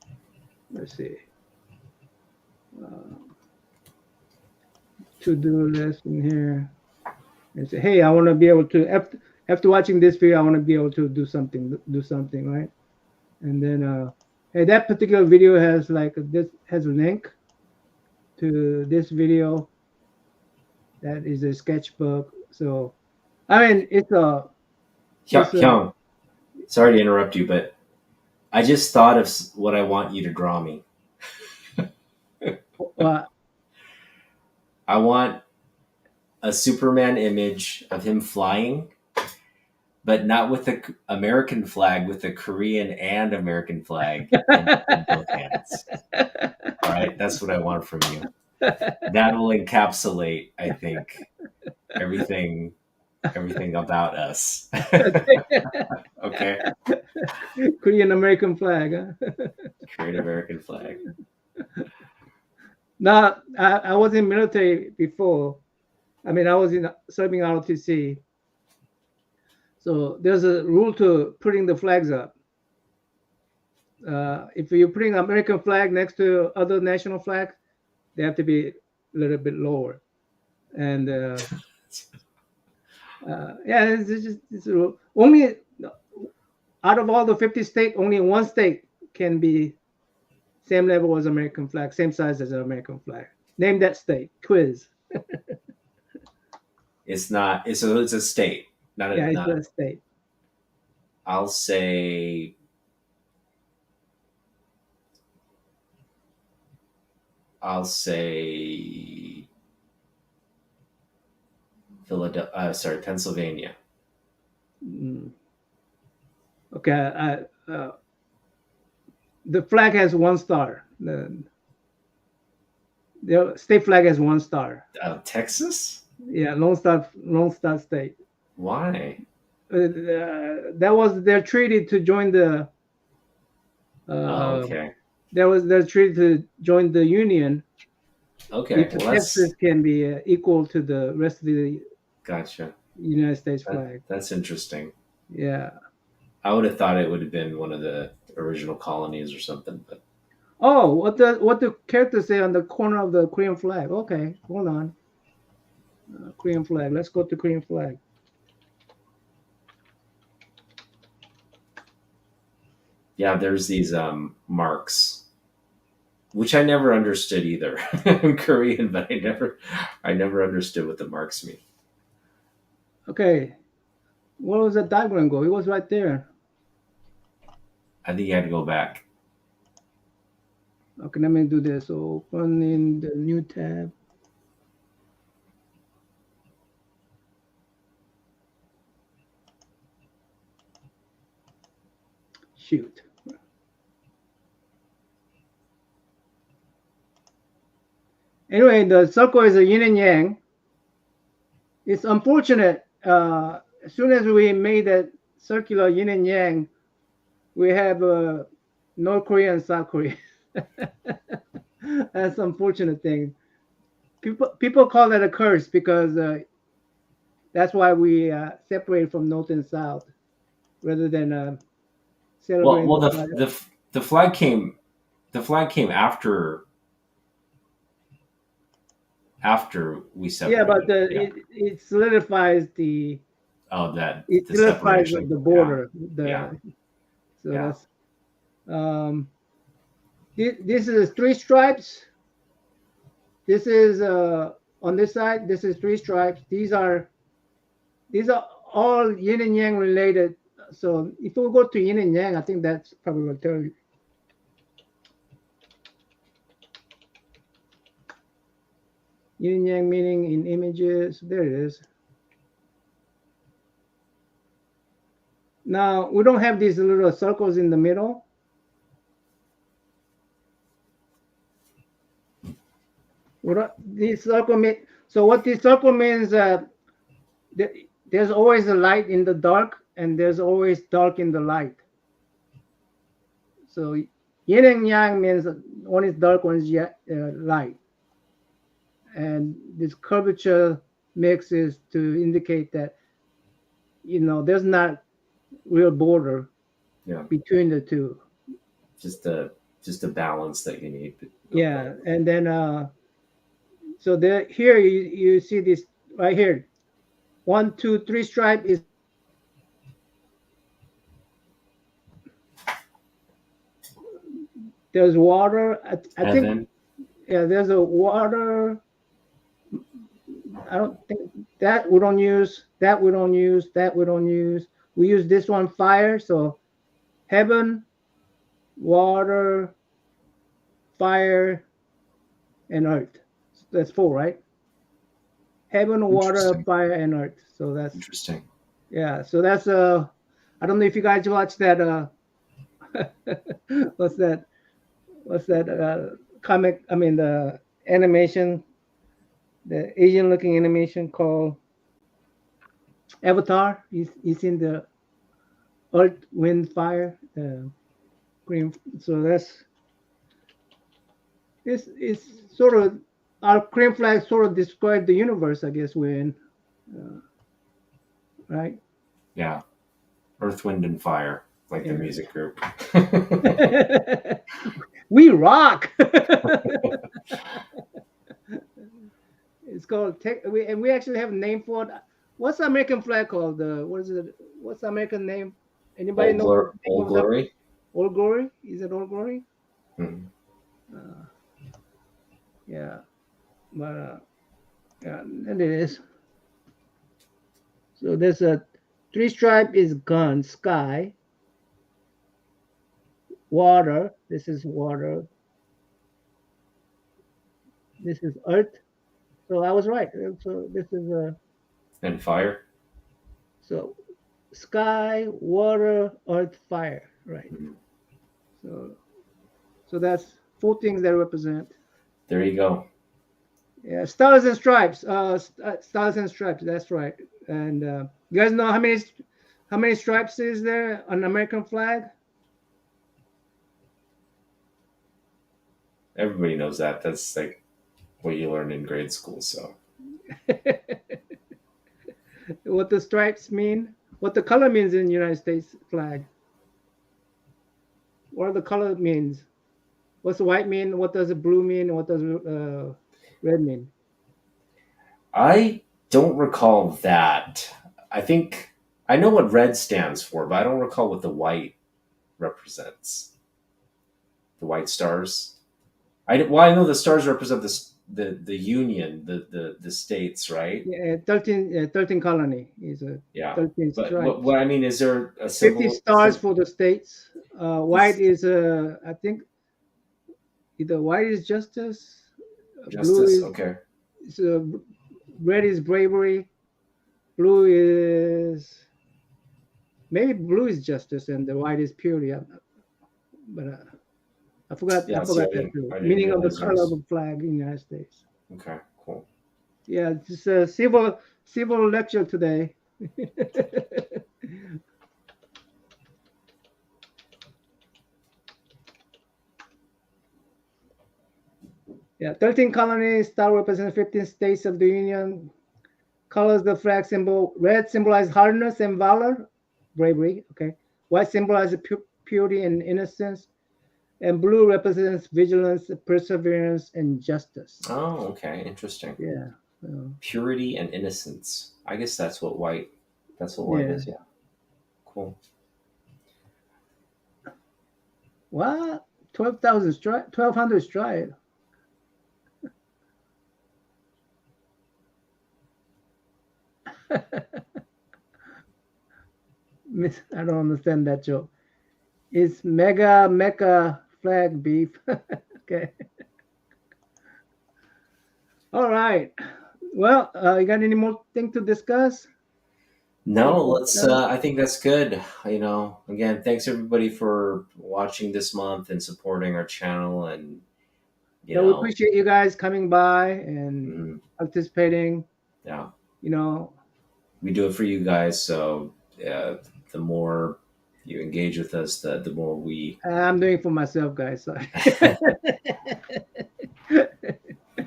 Speaker 1: Let's see. Uh, to-do list in here and say, hey, I want to be able to after watching this video, I want to be able to do something, right? And then hey, that particular video has this has a link to this video that is a sketchbook. So I mean it's a
Speaker 2: Hyung, sorry to interrupt you, but I just thought of what I want you to draw me.
Speaker 1: uh,
Speaker 2: I want a Superman image of him flying, but not with the American flag, with the Korean and American flag in both hands. All right, that's what I want from you. That will encapsulate, I think, everything about us. Okay,
Speaker 1: Korean American flag, huh?
Speaker 2: create American flag.
Speaker 1: Now I was in military before. I mean, I was in serving ROTC. So there's a rule to putting the flags up. If you're putting American flag next to other national flags, they have to be a little bit lower. And yeah, it's a rule. Only out of all the 50 states, only one state can be same level as American flag, same size as an American flag. Name that state. Quiz.
Speaker 2: It's not. It's a state, not
Speaker 1: Yeah,
Speaker 2: a
Speaker 1: it's
Speaker 2: not.
Speaker 1: a state.
Speaker 2: I'll say. I'll say Philadelphia. Sorry, Pennsylvania.
Speaker 1: Mm. Okay, the flag has one star. The state flag has one star.
Speaker 2: Texas.
Speaker 1: Yeah, Lone Star State.
Speaker 2: Why?
Speaker 1: That was their treaty to join the.
Speaker 2: Oh,
Speaker 1: Uh,
Speaker 2: okay.
Speaker 1: that was their treaty to join the union.
Speaker 2: Okay.
Speaker 1: If the
Speaker 2: Well,
Speaker 1: Texas
Speaker 2: that's
Speaker 1: can be equal to the rest of the
Speaker 2: gotcha.
Speaker 1: United States
Speaker 2: That
Speaker 1: flag.
Speaker 2: that's interesting.
Speaker 1: Yeah.
Speaker 2: I would have thought it would have been one of the original colonies or something, but
Speaker 1: Oh, what the characters say on the corner of the Korean flag? Okay, hold on. Korean flag. Let's go to Korean flag.
Speaker 2: yeah, there's these marks, which I never understood either. I'm Korean, but I never understood what the marks mean.
Speaker 1: Okay, where was that diagram go? It was right there.
Speaker 2: I think you had to go back.
Speaker 1: Okay, let me do this. So open in the new tab. Shoot. Anyway, the circle is a yin and yang. It's unfortunate. As soon as we made that circular yin and yang, we have North Korea and South Korea. That's unfortunate thing. People call that a curse because that's why we separate from North and South rather than
Speaker 2: Well,
Speaker 1: celebrating
Speaker 2: well,
Speaker 1: the flag.
Speaker 2: the flag came after we
Speaker 1: Yeah, but
Speaker 2: separated. Yeah.
Speaker 1: it solidifies the
Speaker 2: Oh, that
Speaker 1: it
Speaker 2: the
Speaker 1: solidifies
Speaker 2: separation.
Speaker 1: the
Speaker 2: Yeah.
Speaker 1: border.
Speaker 2: Yeah.
Speaker 1: The so
Speaker 2: Yeah.
Speaker 1: that's um this is three stripes. This is on this side. This is three stripes. These are all yin and yang related. So if we go to yin and yang, I think that's probably will tell you. Yin and yang meaning in images. There it is. Now we don't have these little circles in the middle. We don't, this circle mean, so what this circle means there's always a light in the dark and there's always dark in the light. So yin and yang means one is dark, one is light. And this curvature mix is to indicate that there's not real border
Speaker 2: Yeah.
Speaker 1: between the two.
Speaker 2: Just the balance that you need.
Speaker 1: Yeah, and then so there here you see this right here. 1, 2, 3 stripe is there's water. I think
Speaker 2: Heaven.
Speaker 1: yeah, there's a water. I don't think that we don't use. That we don't use. That we don't use. We use this one fire. So heaven, water, fire, and earth. That's four, right? Heaven, water,
Speaker 2: Interesting.
Speaker 1: fire, and earth. So that's
Speaker 2: Interesting.
Speaker 1: yeah. So that's I don't know if you guys watch that what's that comic? I mean the animation, the Asian looking animation called Avatar. He's in the earth, wind, fire, green. So that's it's sort of our green flag sort of describe the universe, I guess we're in, right?
Speaker 2: Yeah. Earth, Wind, and Fire, like the
Speaker 1: Yeah.
Speaker 2: music group.
Speaker 1: We rock. It's called and we actually have a name for it. What's the American flag called? What is it? What's the American name? Anybody know the name
Speaker 2: Old
Speaker 1: of that?
Speaker 2: Glory.
Speaker 1: Old Glory? Is it Old Glory?
Speaker 2: Mhm.
Speaker 1: Uh, yeah, but yeah, that it is. So there's a three stripe is gun, sky, water. This is water. This is earth. So I was right. So this is
Speaker 2: And Fire.
Speaker 1: so sky, water, earth, fire. Right.
Speaker 2: Mhm.
Speaker 1: So that's four things that represent.
Speaker 2: There you go.
Speaker 1: Yeah, stars and stripes. Stars and stripes. That's right. And you guys know how many stripes is there on the American flag?
Speaker 2: Everybody knows that. That's like what you learn in grade school. So
Speaker 1: What the stripes mean? What the color means in the United States flag? What the color means? What's the white mean? What does the blue mean? And what does red mean?
Speaker 2: I don't recall that. I think I know what red stands for, but I don't recall what the white represents. The white stars. I know the stars represent the union, the states, right?
Speaker 1: Yeah, 13 colony is a
Speaker 2: Yeah.
Speaker 1: 13
Speaker 2: But what
Speaker 1: stripes.
Speaker 2: I mean is there a
Speaker 1: 50
Speaker 2: symbol?
Speaker 1: stars for the states. White
Speaker 2: Is
Speaker 1: is I think either white is justice, blue
Speaker 2: justice?
Speaker 1: is,
Speaker 2: Okay.
Speaker 1: is red is bravery, blue is maybe blue is justice, and the white is purity. But I forgot. I
Speaker 2: Yeah. See,
Speaker 1: forgot that too.
Speaker 2: I didn't
Speaker 1: Meaning of the
Speaker 2: realize there
Speaker 1: color of
Speaker 2: was.
Speaker 1: a flag in the United States.
Speaker 2: Okay. Cool.
Speaker 1: Yeah, just a civil lecture today. Yeah, 13 colonies. Star represents 15 states of the Union. Colors the flag symbol. Red symbolizes hardness and valor, bravery. Okay. White symbolizes purity and innocence, and blue represents vigilance, perseverance, and justice.
Speaker 2: Oh, okay. Interesting.
Speaker 1: Yeah. So,
Speaker 2: Purity and innocence. I guess that's what white. That's what white
Speaker 1: yeah.
Speaker 2: is. Yeah. Cool.
Speaker 1: What? 12,000 strike, 1,200 strike. I don't understand that joke. It's mega mecha flag beef. Okay. All right. Well, you got any more thing to discuss?
Speaker 2: No,
Speaker 1: Before
Speaker 2: let's.
Speaker 1: we're done?
Speaker 2: I think that's good. Again, thanks everybody for watching this month and supporting our channel, and you
Speaker 1: Yeah, we
Speaker 2: know,
Speaker 1: appreciate you guys coming by and
Speaker 2: mm,
Speaker 1: participating.
Speaker 2: yeah,
Speaker 1: You know,
Speaker 2: we do it for you guys. So, the more you engage with us, the more we.
Speaker 1: I'm doing it for myself, guys. So.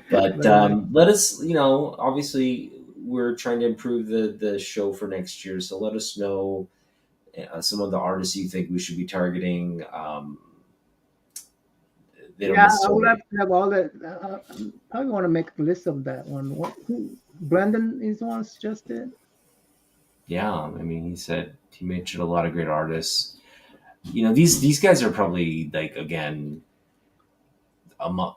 Speaker 2: But
Speaker 1: But
Speaker 2: let us. Obviously, we're trying to improve the show for next year. So let us know some of the artists you think we should be targeting. They don't
Speaker 1: yeah, I would have
Speaker 2: necessarily.
Speaker 1: to have all that. I probably want to make a list of that one. Brandon is the one suggested.
Speaker 2: Yeah, I mean, he said he mentioned a lot of great artists. These guys are probably like again among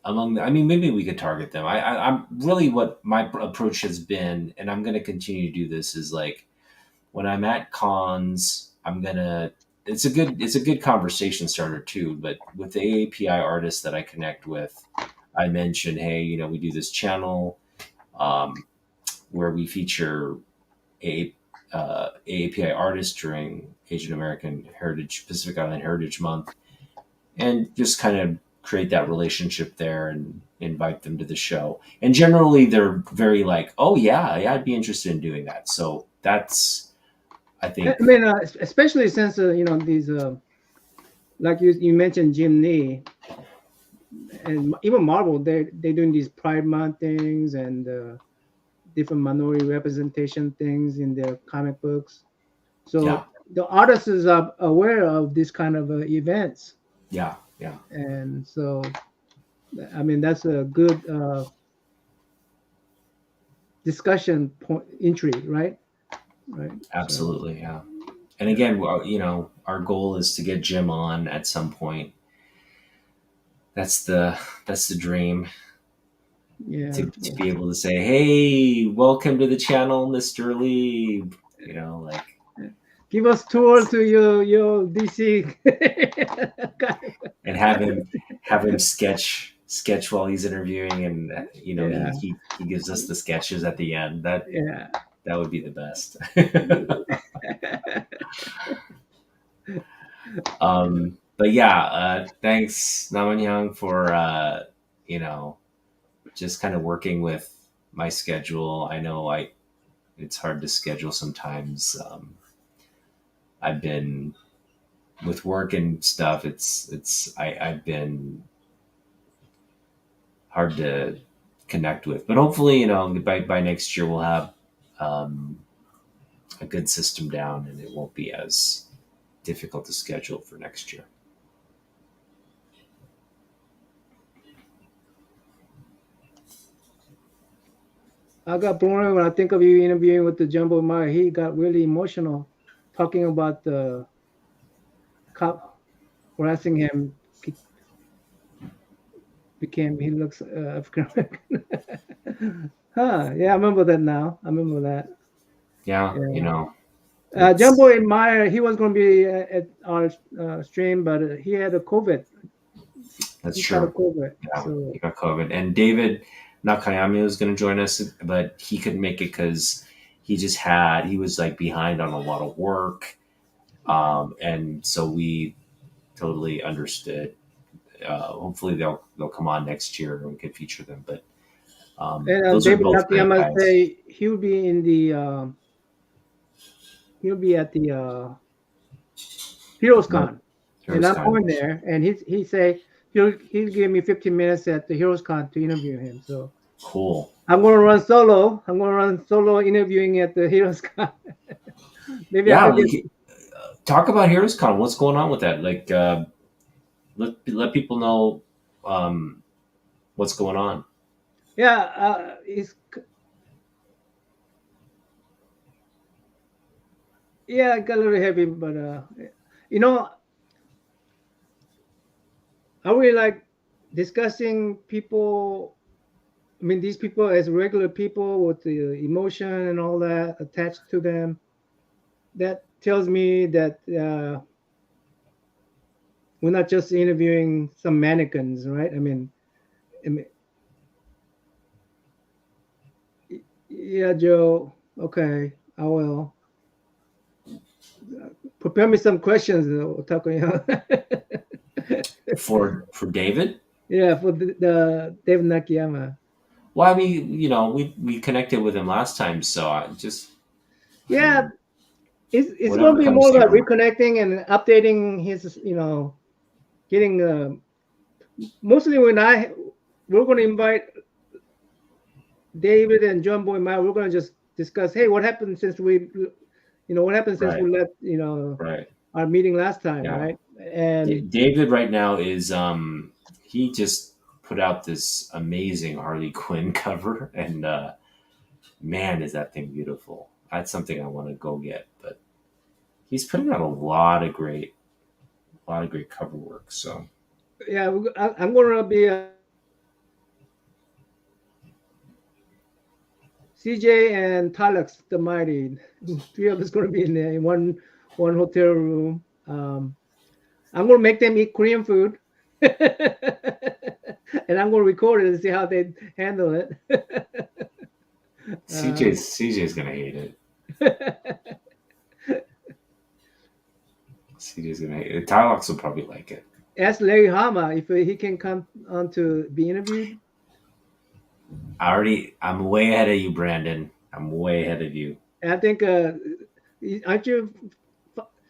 Speaker 2: I mean, maybe we could target them. I'm really what my approach has been, and I'm going to continue to do this. Is like when I'm at cons, I'm gonna. It's a good conversation starter too. But with the AAPI artists that I connect with, I mention, hey, we do this channel um, where we feature a AAPI artists during Asian American Heritage Pacific Island Heritage Month, and just kind of create that relationship there and invite them to the show. And generally, they're very like, "Oh yeah, I'd be interested in doing that." So that's, I
Speaker 1: I
Speaker 2: think,
Speaker 1: mean, especially since these like you mentioned Jim Lee and even Marvel, they're doing these Pride Month things and different minority representation things in their comic books.
Speaker 2: yeah,
Speaker 1: So the artists are aware of this kind of events,
Speaker 2: yeah, yeah,
Speaker 1: and so I mean that's a good discussion point entry, right? Right. So
Speaker 2: absolutely, yeah. And
Speaker 1: yeah,
Speaker 2: again, well, our goal is to get Jim on at some point. That's the dream,
Speaker 1: yeah.
Speaker 2: to be able to say, "Hey, welcome to the channel, Mister Lee." Like
Speaker 1: Give us tour to your DC.
Speaker 2: and have him sketch while he's interviewing, and
Speaker 1: Yeah,
Speaker 2: he gives us the sketches at the end.
Speaker 1: yeah.
Speaker 2: That would be the best. But yeah, thanks Namanyang for you know just kind of working with my schedule. I know it's hard to schedule sometimes. I've been with work and stuff. I've been hard to connect with, but hopefully, by next year we'll have um, a good system down, and it won't be as difficult to schedule for next year.
Speaker 1: I got blown away when I think of you interviewing with the Jumbo Meyer. He got really emotional talking about the cop harassing him. He looks African American. Huh? Yeah, I remember that now. I remember that.
Speaker 2: Yeah,
Speaker 1: Yeah. Jumbo
Speaker 2: it's
Speaker 1: and Meyer, he was going to be at our stream, but he had a COVID.
Speaker 2: that's
Speaker 1: He caught a
Speaker 2: true.
Speaker 1: COVID.
Speaker 2: Yeah,
Speaker 1: So
Speaker 2: he got COVID, and David Nakayami was going to join us, but he couldn't make it because he was like behind on a lot of work, and so we totally understood. Hopefully they'll come on next year and we can feature them. But
Speaker 1: and
Speaker 2: those are
Speaker 1: David
Speaker 2: both great
Speaker 1: Nakayama
Speaker 2: guys.
Speaker 1: say he'll be in the he'll be at the Heroes
Speaker 2: No,
Speaker 1: Con, and
Speaker 2: Heroes
Speaker 1: I'm
Speaker 2: Con.
Speaker 1: going there. And he say he'll give me 15 minutes at the Heroes Con to interview him. So
Speaker 2: Cool.
Speaker 1: I'm going to run solo. I'm going to run solo interviewing at the Heroes Con. Maybe I
Speaker 2: Yeah,
Speaker 1: could get.
Speaker 2: talk about Heroes Con. What's going on with that? Like, let people know what's going on.
Speaker 1: Yeah, it's yeah, it got a little heavy, but you know, I really like discussing people. I mean, these people as regular people with the emotion and all that attached to them. That tells me that we're not just interviewing some mannequins, right? I mean, yeah, Joe. Okay, I will prepare me some questions, Takuya.
Speaker 2: For David.
Speaker 1: Yeah, for the Dave Nakayama.
Speaker 2: Well, I mean, we connected with him last time, so I
Speaker 1: Yeah,
Speaker 2: mean,
Speaker 1: it's going to
Speaker 2: whatever
Speaker 1: be
Speaker 2: comes
Speaker 1: more
Speaker 2: to
Speaker 1: about
Speaker 2: your mind.
Speaker 1: reconnecting and updating his, getting mostly we're going to invite David and John Boy Maya. We're going to just discuss, hey, what happened since what happened since
Speaker 2: Right,
Speaker 1: we left,
Speaker 2: right.
Speaker 1: our meeting last time,
Speaker 2: Yeah.
Speaker 1: right? And
Speaker 2: David right now is he just put out this amazing Harley Quinn cover, and man, is that thing beautiful. That's something I want to go get. But he's putting out a lot of great cover work. So
Speaker 1: yeah, I'm going to be CJ and Talax the Mighty. Three of us going to be in there in one hotel room. I'm going to make them eat Korean food. And I'm going to record it and see how they handle it.
Speaker 2: CJ's gonna hate it. CJ's gonna hate it. Tylox will probably like it.
Speaker 1: Ask Larry Hama if he can come on to be interviewed.
Speaker 2: I'm way ahead of you, Brandon. I'm way ahead of you.
Speaker 1: I think, aren't you?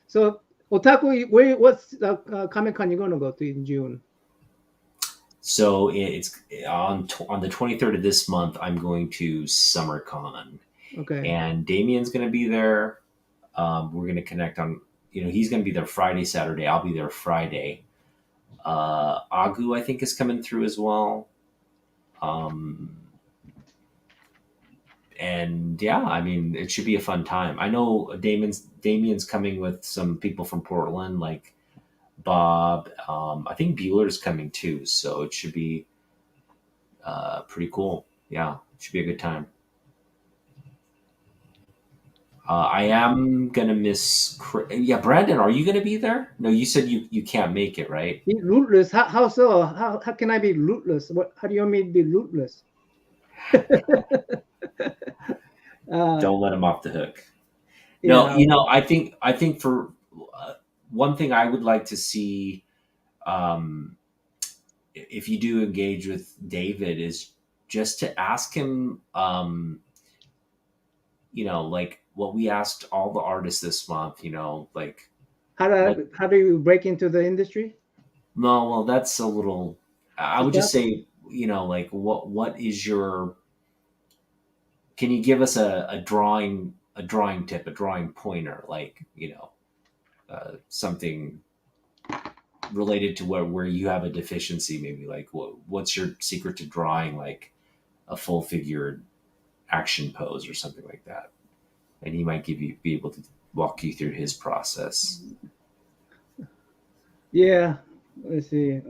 Speaker 1: So, Otaku, what's the Comic Con you're going to go to in June?
Speaker 2: So it's on the 23rd of this month. I'm going to SummerCon,
Speaker 1: Okay.
Speaker 2: and Damien's going to be there. We're going to connect on. He's going to be there Friday, Saturday. I'll be there Friday. Agu, I think, is coming through as well. Um, and yeah, I mean, it should be a fun time. I know Damien's coming with some people from Portland, like Bob. I think Bueller's coming too, so it should be pretty cool. Yeah, it should be a good time. I am gonna miss. Yeah, Brandon, are you gonna be there? No, you said you can't make it, right?
Speaker 1: Be rootless. How so? How can I be rootless? How do you want me to be rootless?
Speaker 2: Don't let him off the hook. No,
Speaker 1: Yeah.
Speaker 2: I think for one thing I would like to see, um, if you do engage with David, is just to ask him, like what we asked all the artists this month, like what.
Speaker 1: How do you break into the industry?
Speaker 2: No, well, that's a little. I
Speaker 1: Too
Speaker 2: would just
Speaker 1: tough?
Speaker 2: say, like what is your? Can you give us a drawing tip, a drawing pointer, like something related to where you have a deficiency, maybe like what's your secret to drawing like a full figured action pose or something like that, and he might be able to walk you through his process.
Speaker 1: Yeah. Let's see.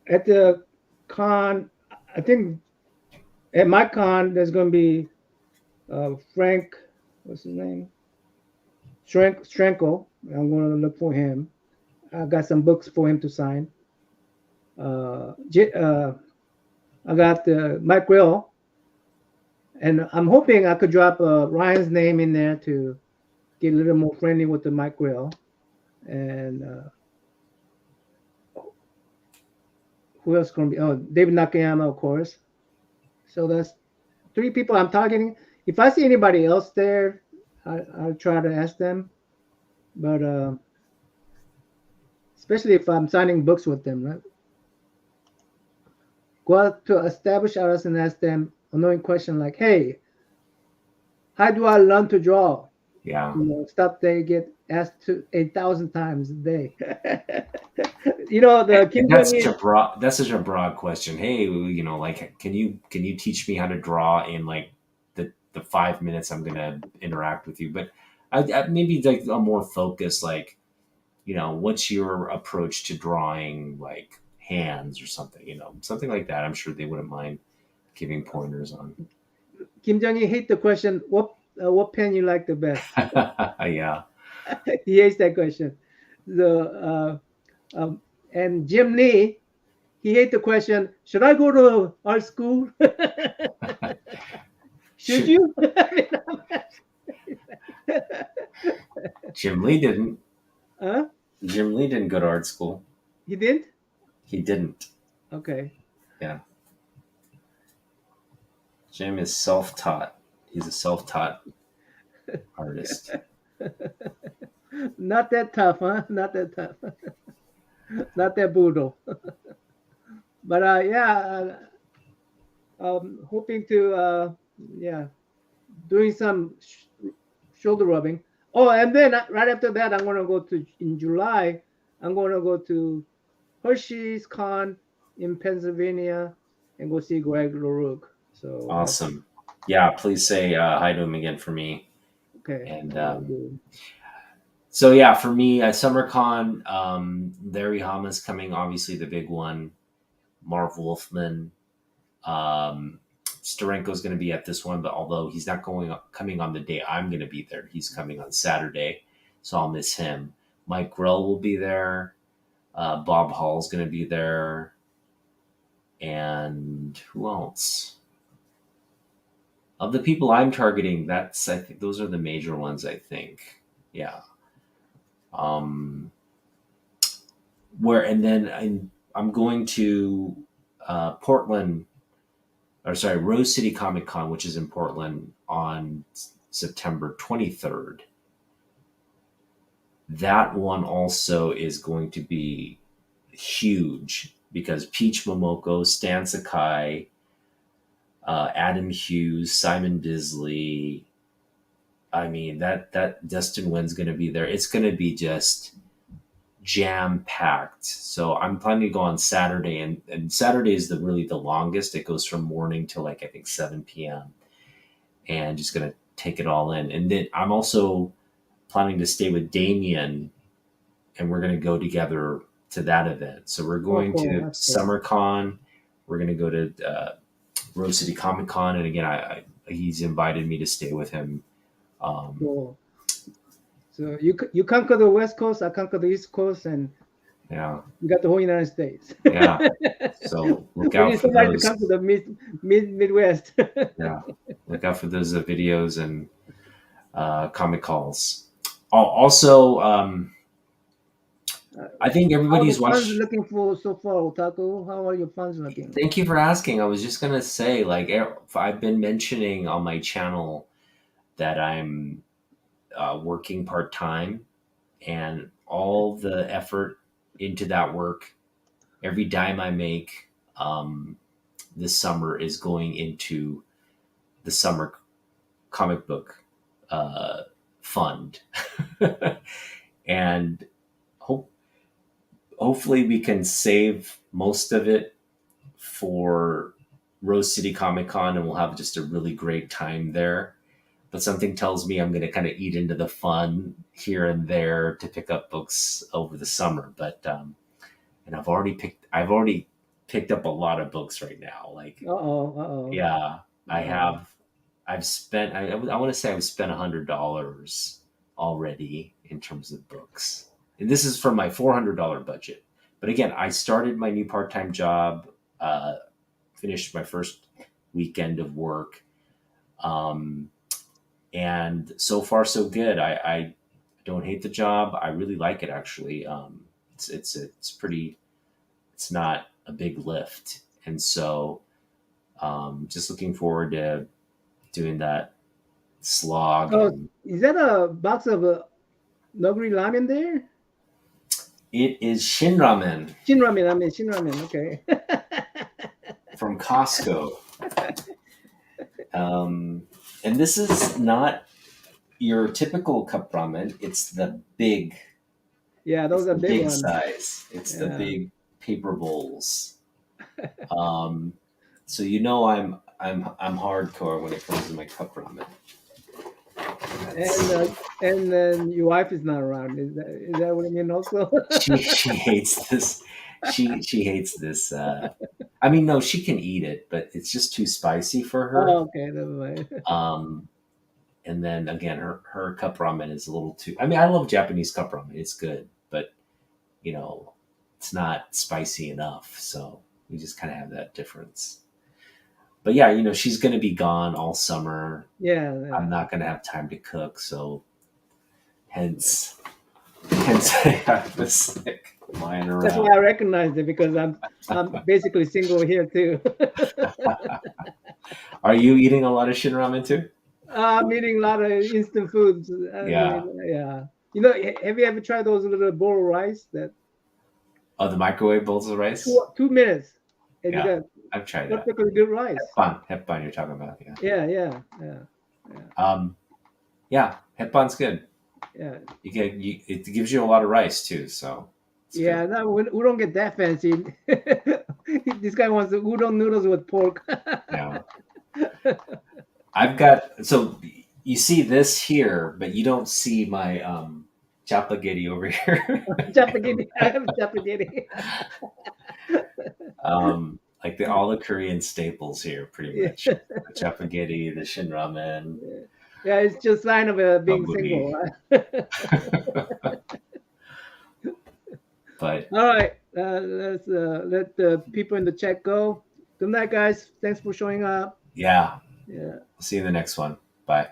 Speaker 1: At the con, I think at my con, there's going to be Frank, what's his name? Stranko. I'm going to look for him. I got some books for him to sign. I got Mike Will, and I'm hoping I could drop Ryan's name in there to get a little more friendly with the Mike Will. And who else going to be? Oh, David Nakayama, of course. So that's three people I'm targeting. If I see anybody else there, I'll try to ask them. But especially if I'm signing books with them, right? Go out to established artists and ask them annoying question like, "Hey, how do I learn to draw?"
Speaker 2: Yeah.
Speaker 1: Stuff they get asked to 8,000 times a day. The Kim Jong Il.
Speaker 2: That's such a broad question. Hey, like can you teach me how to draw in like the 5 minutes I'm gonna interact with you? But I maybe like a more focused, like what's your approach to drawing, like hands or something, something like that. I'm sure they wouldn't mind giving pointers on.
Speaker 1: Kim Jong Il hate the question. What pen you like the best?
Speaker 2: Yeah.
Speaker 1: He hates that question. The and Jim Lee, he hates the question. Should I go to art school? Should you?
Speaker 2: Jim Lee didn't.
Speaker 1: Huh?
Speaker 2: Jim Lee didn't go to art school.
Speaker 1: He didn't?
Speaker 2: He didn't.
Speaker 1: Okay.
Speaker 2: Yeah. Jim is self-taught. He's a self-taught artist.
Speaker 1: Not that tough, huh? Not that tough. Not that brutal. But yeah, hoping to yeah, doing some shoulder rubbing. Oh, and then right after that, I'm gonna go to in July. I'm gonna go to Hershey's Con in Pennsylvania and go see Greg LaRoque. So
Speaker 2: Awesome. Yeah, please say hi to him again for me.
Speaker 1: okay.
Speaker 2: And so yeah, for me, at SummerCon, Larry Hama's coming, obviously the big one. Marv Wolfman, Starenko's going to be at this one, but although he's not coming on the day I'm going to be there, he's coming on Saturday, so I'll miss him. Mike Grell will be there. Bob Hall's going to be there, and who else? Of the people I'm targeting, I think those are the major ones. I think, yeah. And then I'm going to Portland, or sorry, Rose City Comic Con, which is in Portland on September 23rd. That one also is going to be huge because Peach Momoko, Stan Sakai, Adam Hughes, Simon Disley. I mean, that Dustin Wynn's going to be there. It's going to be just jam packed. So I'm planning to go on Saturday, and Saturday is really the longest. It goes from morning till like I think 7 p.m. and just gonna take it all in. And then I'm also planning to stay with Damien, and we're gonna go together to that event. So we're going to SummerCon. We're gonna go to Rose City Comic Con, and again, he's invited me to stay with him.
Speaker 1: Cool. So you conquer the West Coast, I conquer the East Coast, and
Speaker 2: yeah,
Speaker 1: you got the whole United States.
Speaker 2: Yeah. So look out for those.
Speaker 1: To come to the Midwest.
Speaker 2: Yeah, look out for those videos and comic calls. Also, I think
Speaker 1: How are the
Speaker 2: everybody's
Speaker 1: funds
Speaker 2: watched.
Speaker 1: looking for so far, Otaku? How are your funds looking?
Speaker 2: Thank you for asking. I was just gonna say, like, I've been mentioning on my channel that I'm working part time, and all the effort into that work, every dime I make this summer is going into the summer comic book uh, fund, and hope hopefully we can save most of it for Rose City Comic Con, and we'll have just a really great time there. But something tells me I'm going to kind of eat into the fun here and there to pick up books over the summer. But and I've already picked up a lot of books right now. Like,
Speaker 1: Uh-oh, uh-oh.
Speaker 2: yeah, I
Speaker 1: Uh-oh.
Speaker 2: have. I've spent. I want to say I've spent $100 already in terms of books, and this is from my $400 budget. But again, I started my new part-time job. Uh, Finished my first weekend of work. Um, and so far so good. I don't hate the job. I really like it actually. It's pretty. It's not a big lift, and so just looking forward to doing that slog.
Speaker 1: Oh,
Speaker 2: And
Speaker 1: is that a box of noguri ramen there?
Speaker 2: it is Shin Ramen
Speaker 1: Shin ramen, I mean shin ramen. Okay.
Speaker 2: from Costco, um, and this is not your typical cup ramen.
Speaker 1: Yeah,
Speaker 2: It's
Speaker 1: those are
Speaker 2: the
Speaker 1: big
Speaker 2: big
Speaker 1: ones.
Speaker 2: size. It's the
Speaker 1: Yeah.
Speaker 2: big paper bowls. Um, so you know I'm hardcore when it comes to my cup ramen.
Speaker 1: And
Speaker 2: That's,
Speaker 1: and then your wife is not around. Is that what I mean also?
Speaker 2: she hates this. She hates this. I mean, no, she can eat it, but it's just too spicy for her.
Speaker 1: Oh, okay, never mind.
Speaker 2: Um, and then again, her cup ramen is a little too. I mean, I love Japanese cup ramen; it's good, but you know, it's not spicy enough. So we just kind of have that difference. But yeah, she's going to be gone all summer.
Speaker 1: Yeah,
Speaker 2: I'm
Speaker 1: yeah.
Speaker 2: not going to have time to cook, so hence I have this like lying
Speaker 1: That's
Speaker 2: around.
Speaker 1: why I recognized it because I'm basically single here too.
Speaker 2: Are you eating a lot of shin ramen too?
Speaker 1: I'm eating a lot of instant foods. I
Speaker 2: Yeah.
Speaker 1: mean, yeah. Have you ever tried those little bowl of rice that
Speaker 2: Oh, the microwave bowls of rice.
Speaker 1: 2 minutes and you
Speaker 2: Yeah,
Speaker 1: got
Speaker 2: I've tried that.
Speaker 1: perfectly good rice?
Speaker 2: Hepban, you're talking about. Yeah.
Speaker 1: Yeah, yeah, yeah, yeah,
Speaker 2: Um, yeah, hepban's good.
Speaker 1: yeah.
Speaker 2: It gives you a lot of rice too, so it's good.
Speaker 1: Yeah, no, we don't get that fancy. This guy wants the udon noodles with pork.
Speaker 2: Yeah. I've got so you see this here, but you don't see my chapaghetti over here.
Speaker 1: Chapaghetti. I have chapaghetti.
Speaker 2: Like all the Korean staples here, pretty
Speaker 1: Yeah.
Speaker 2: much. The chapaghetti, the shin ramen,
Speaker 1: Yeah, it's just sign of being
Speaker 2: baburi.
Speaker 1: single. Right?
Speaker 2: But
Speaker 1: All right, let's let the people in the chat go. Good night, guys. Thanks for showing up.
Speaker 2: yeah,
Speaker 1: Yeah.
Speaker 2: I'll see you in the next one. Bye.